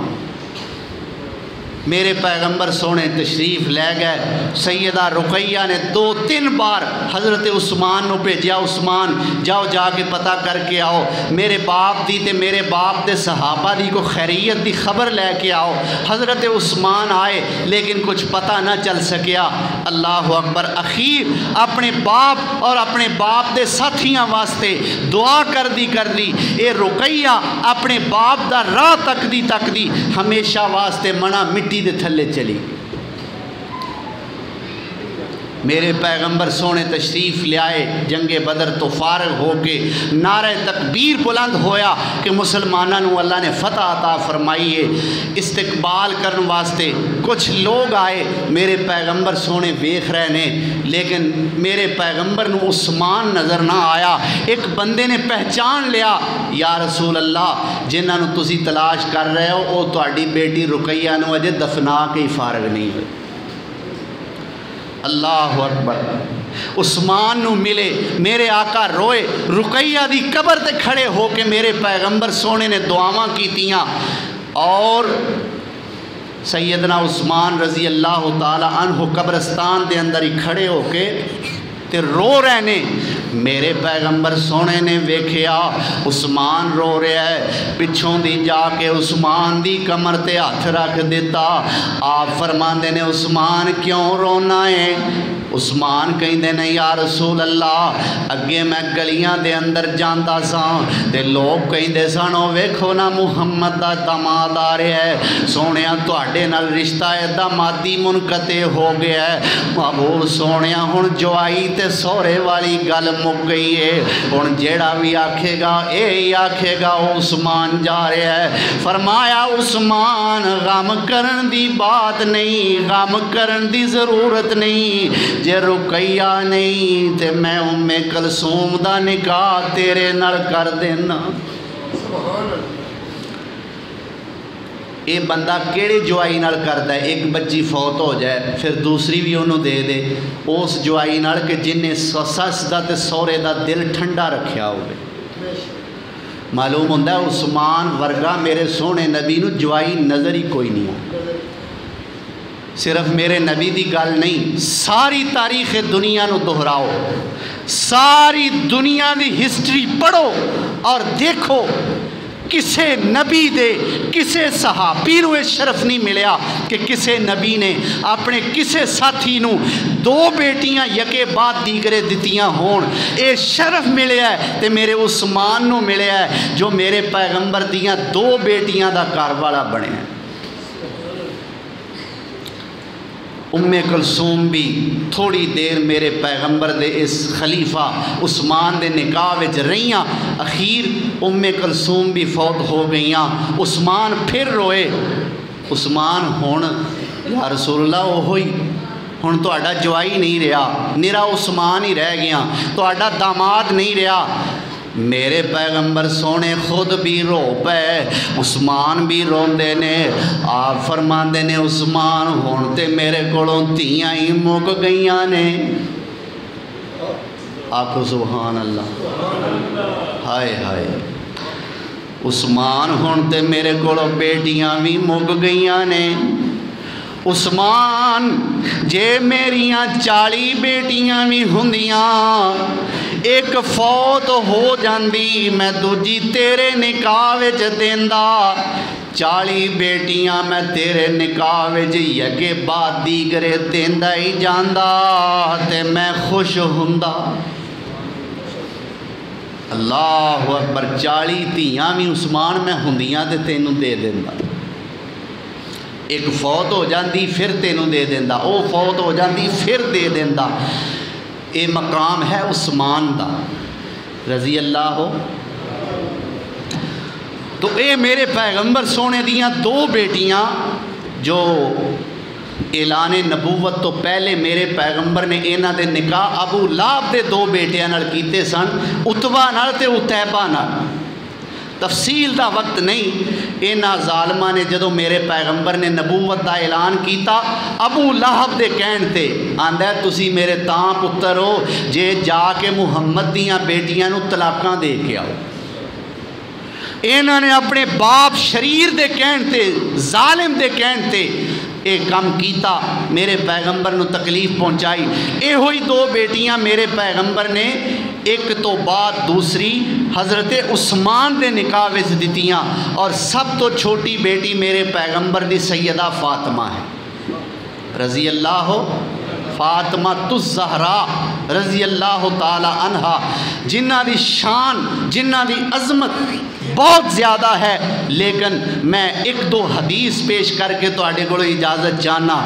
میرے پیغمبر سونے تشریف لے گئے. سیدہ رقیہ نے 2-3 بار حضرت عثمان نو بھیجیا, عثمان جاؤ جا کے پتہ کر کے آؤ, میرے باپ دی تے میرے باپ دے صحابہ دی کو خیریت دی خبر لے کے آؤ. حضرت عثمان آئے لیکن کچھ پتہ نہ چل سکیا. اللہ اکبر. اخیر اپنے باپ اور اپنے باپ دے ساتھیاں واسطے دعا کر دی اے رقیہ اپنے باپ دا راہ تک دی ہمیشہ واسطے منا مٹی دے تھلے چلی. میرے پیغمبر سونے تشریف لے آئے, جنگ بدر تو فارغ ہو کے نعرہ تکبیر بلند ہویا کہ مسلمانوں اللہ نے فتح عطا فرمائی ہے. استقبال کرن واسطے کچھ لوگ آئے, میرے پیغمبر سونے ویکھ رہے نے لیکن میرے پیغمبر نو عثمان نظر نہ آیا. ایک بندے نے پہچان لیا, یا رسول اللہ جنہاں نو تسی تلاش کر رہے ہو وہ تہاڈی بیٹی رقیہ نو اجے دفنا کے ہی فارغ نہیں ہوئے. اللہ اکبر. عثمان نو ملے, میرے آقا روئے, رقیہ دی قبر تے کھڑے ہو کے میرے پیغمبر سونے نے دعاواں کیتیاں اور سیدنا عثمان رضی اللہ تعالی عنہ قبرستان دے اندر ہی کھڑے ہو کے تے رو رہے نے. میرے پیغمبر سونے نے ویکھیا عثمان رو رہا ہے, پچھوں دی جا کے عثمان دی کمر تے ہاتھ رکھ دیتا. آپ فرماندے نے عثمان کیوں رونا ہے؟ عثمان کہندے نے یا رسول اللہ اگے میں گلیاں دے اندر جاندا سا تے لوگ کہندے سن او ویکھو نا محمد دا داماد آ رہا ہے, سونیا تواڈے نال رشتہ ہے دامادی منقطع ہو گیا ہے. محبوب سونیا ہن جوائی تے سورے والی گل مک گئی ہے, ہن جیڑا بھی آکھے گا اے ہی آکھے گا عثمان جا رہا ہے. فرمایا عثمان غم کرن دی بات نہیں, غم کرن دی ضرورت نہیں, جے رقیہ نہیں تے میں ام کلثوم دا نکاح تیرے نال کر دینا. اے بندہ کیڑے جوائی نال کردا ہے؟ ایک بچی فوت ہو جائے پھر دوسری بھی انہوں دے دے اس جوائی نال کہ جن نے سس دا تے سورے دا دل ٹھنڈا رکھیا ہوئے. معلوم ہوندہ ہے عثمان ورگا میرے سونے نبی نو جوائی نظر ہی کوئی نہیں آ. صرف میرے نبی دی گل نہیں, ساری تاریخ دنیا نو دہراؤ, ساری دنیا دی ہسٹری پڑھو اور دیکھو کسے نبی دے کسے صحابی نو شرف نہیں ملیا کہ کسے نبی نے اپنے کسے ساتھی نو 2 بیٹیاں یکے بعد دیگرے دتیاں ہون. اے شرف ملیا ہے تے میرے عثمان نو ملیا ہے جو میرے پیغمبر دیاں 2 بیٹیاں دا کاروالا بنے ہیں. ام کلثوم بھی تھوڑی دیر میرے پیغمبر دے اس خلیفہ عثمان دے نکاح وچ رہیاں, اخیر ام کلثوم بھی فوت ہو گئیاں. عثمان پھر روئے, عثمان ہون یا رسول اللہ وہ ہوئی ہن تہاڈا جوائی نہیں رہا, نرا عثمان ہی رہ گیا, تہاڈا داماد نہیں رہا. میرے پیغمبر سونے خود بھی رو پے, عثمان بھی روندے نے. آپ فرماندے نے عثمان ہون تے میرے کولوں تیاں ہی مک گئیاں نے. آکھو سبحان اللہ. ہائے ہائے. عثمان ہون تے میرے کولوں بیٹیاں بھی مک گئیاں نے. عثمان جے میریاں 40 بیٹیاں بھی ہوندیاں ایک فوت ہو جاندی میں دوجی تیرے نکاح وچ دیندا. 40 بیٹیاں میں تیرے نکاح وچ یکے بعد دیگرے دیندا ہی جاندا تے میں خوش ہوندا. اللہ اکبر. 40 دھیاں بھی عثمان میں ہوندیاں تے تینوں دے دیندا. ایک فوت ہو جاندی پھر تینوں دے دیندا, او فوت ہو جاندی پھر دے دیندا. اے مقام ہے عثمان دا رضی اللہ ہو. تو اے میرے پیغمبر سونے دیاں 2 بیٹیاں جو اعلان نبوت تو پہلے میرے پیغمبر نے انہاں دے نکاح ابو لہب دے 2 بیٹیاں نال کیتے سن, عتبہ نال تے عتیبہ نال. تفصیل دا وقت نہیں. انہاں ظالماں نے جدو میرے پیغمبر نے نبوت دا اعلان کیتا ابو لہب دے کہن تے آندا ہے تسی میرے تاں پتر ہو جے جا کے محمد دیاں بیٹیاں نو طلاقاں دے کے آؤ. انہاں نے اپنے باپ شریر دے کہن تے ظالم دے کہن تے یہ کام کیتا میرے پیغمبر نو تکلیف پہنچائی. یہ ہوئی دو بیٹیاں میرے پیغمبر نے ایک تو بعد دوسری حضرت عثمان دے نکاح وچ دتیاں اور سب تو چھوٹی بیٹی میرے پیغمبر دی سیدہ فاطمہ ہے رضی اللہ فاطمہ الزہرا رضی اللہ تعالی عنہا جنہ دی شان جنہ دی عظمت بہت زیادہ ہے. لیکن میں ایک دو حدیث پیش کر کے تواڈے کولوں اجازت چاہنا.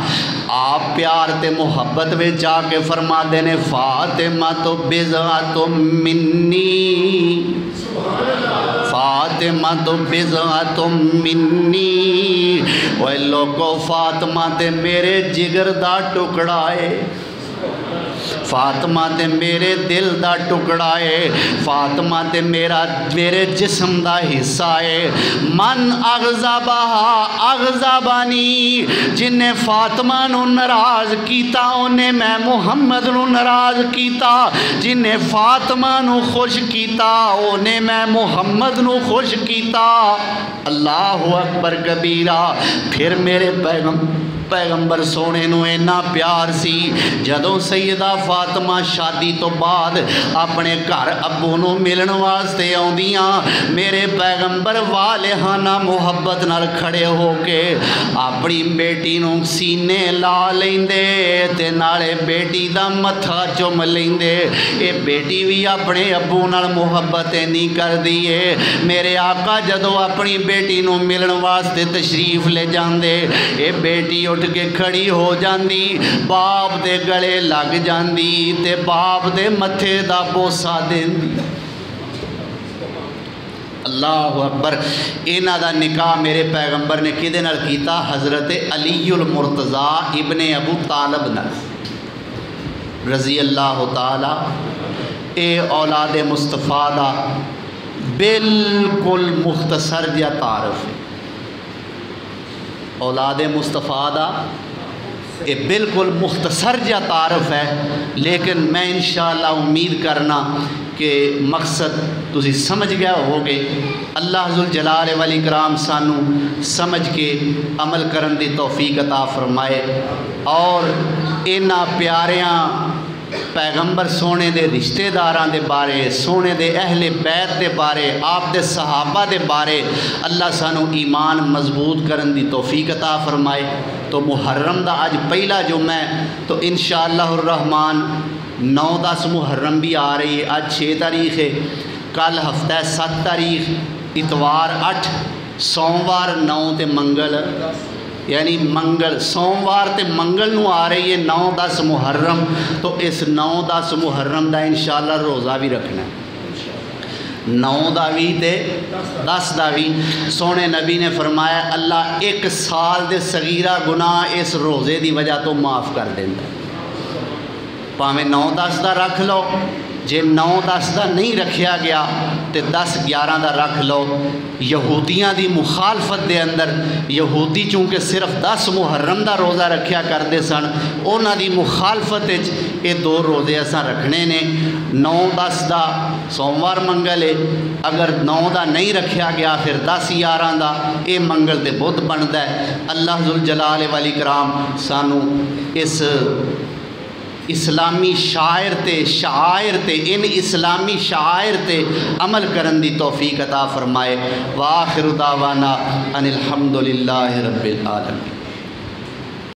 آپ پیار تے محبت میں جا کے فرما دینے فاطمہ تو بضعۃ منی فاطمہ تو بضعۃ منی. اوے لوگو فاطمہ تے میرے جگر دا ٹکڑا ہے فاطمہ تے میرے دل دا ٹکڑا ہے فاطمہ تے میرے جسم دا حصہ ہے. من اغضبها اغضبنی جن نے فاطمہ نو ناراض کیتا انہیں میں محمد نو ناراض کیتا. جن نے فاطمہ نو خوش کیتا انہیں میں محمد نو خوش کیتا. اللہ اکبر کبیرہ. پھر میرے پیغمبر سونے نو اینا پیار سی جدوں سیدہ فاطمہ شادی تو بعد اپنے گھر ابو نو ملن واسطے آندیاں میرے پیغمبر والہانہ محبت نال کھڑے ہو کے اپنی بیٹی نو سینے لا لیندے تے نالے بیٹی دا متھا چوم لیندے. اے بیٹی بھی اپنے ابو نال محبت نہیں کر دیے. میرے آقا جدوں اپنی بیٹی نو ملن واسطے تشریف لے جاندے اے بیٹی اٹھ کے کھڑی ہو جاندی باپ دے گلے لگ جاندی تے باپ دے متھے دا بوسا دیندی. اللہ اکبر. اینا دا نکاح میرے پیغمبر نے کدے نال کیتا حضرت علی المرتضی ابن ابو طالب نال رضی اللہ تعالی. اے اولاد مصطفیٰ دا بالکل مختصر جا تعارف ہے. اولاد مصطفیٰ دا یہ بالکل مختصر جا تعارف ہے لیکن میں انشاءاللہ امید کرنا کہ مقصد تسی سمجھ گیا ہوگے. اللہ ذوالجلال والاکرام سانو سمجھ کے عمل کرن دی توفیق عطا فرمائے اور اینا پیاریاں پیغمبر سونے دے رشتہ داران دے بارے سونے دے اہل بیت دے بارے آپ دے صحابہ دے بارے اللہ سانو ایمان مضبوط کرن دی توفیق عطا فرمائے. تو محرم دا آج پہلا جمعہ ہے تو انشاءاللہ الرحمن 9-10 محرم بھی آ رہی ہے. آج 6 تاریخ ہے کل ہفتہ 7 تاریخ اتوار 8 سوموار 9 تے منگل یعنی منگل سوموار تے منگل نو آ رہی ہے 9-10 محرم. تو اس 9-10 محرم دا انشاءاللہ روزہ بھی رکھنا ہے 9 دا بھی تے 10 دا بھی. سونے نبی نے فرمایا اللہ 1 سال دے صغیرہ گناہ اس روزے دی وجہ تو معاف کر دینا. پاویں 9-10 دا رکھ لو جے 9-10 دا نہیں رکھیا گیا تے 10-11 دا رکھ لو. یہودیاں دی مخالفت دے اندر یہودی چونکہ صرف 10 محرم دا روزہ رکھیا کرتے سن اونا دی مخالفت یہ 2 روزے اساں رکھنے نے. 9-10 دا سوموار منگل ہے اگر 9 دا نہیں رکھیا گیا پھر 10-11 دا یہ منگل تے بدھ بنتا ہے. اللہ ذوالجلال والاکرام سانو اس اسلامی شاعر تے ان اسلامی شاعر تے عمل کرن دی توفیق عطا فرمائے. وآخر دعوانا ان الحمدللہ رب العالمین.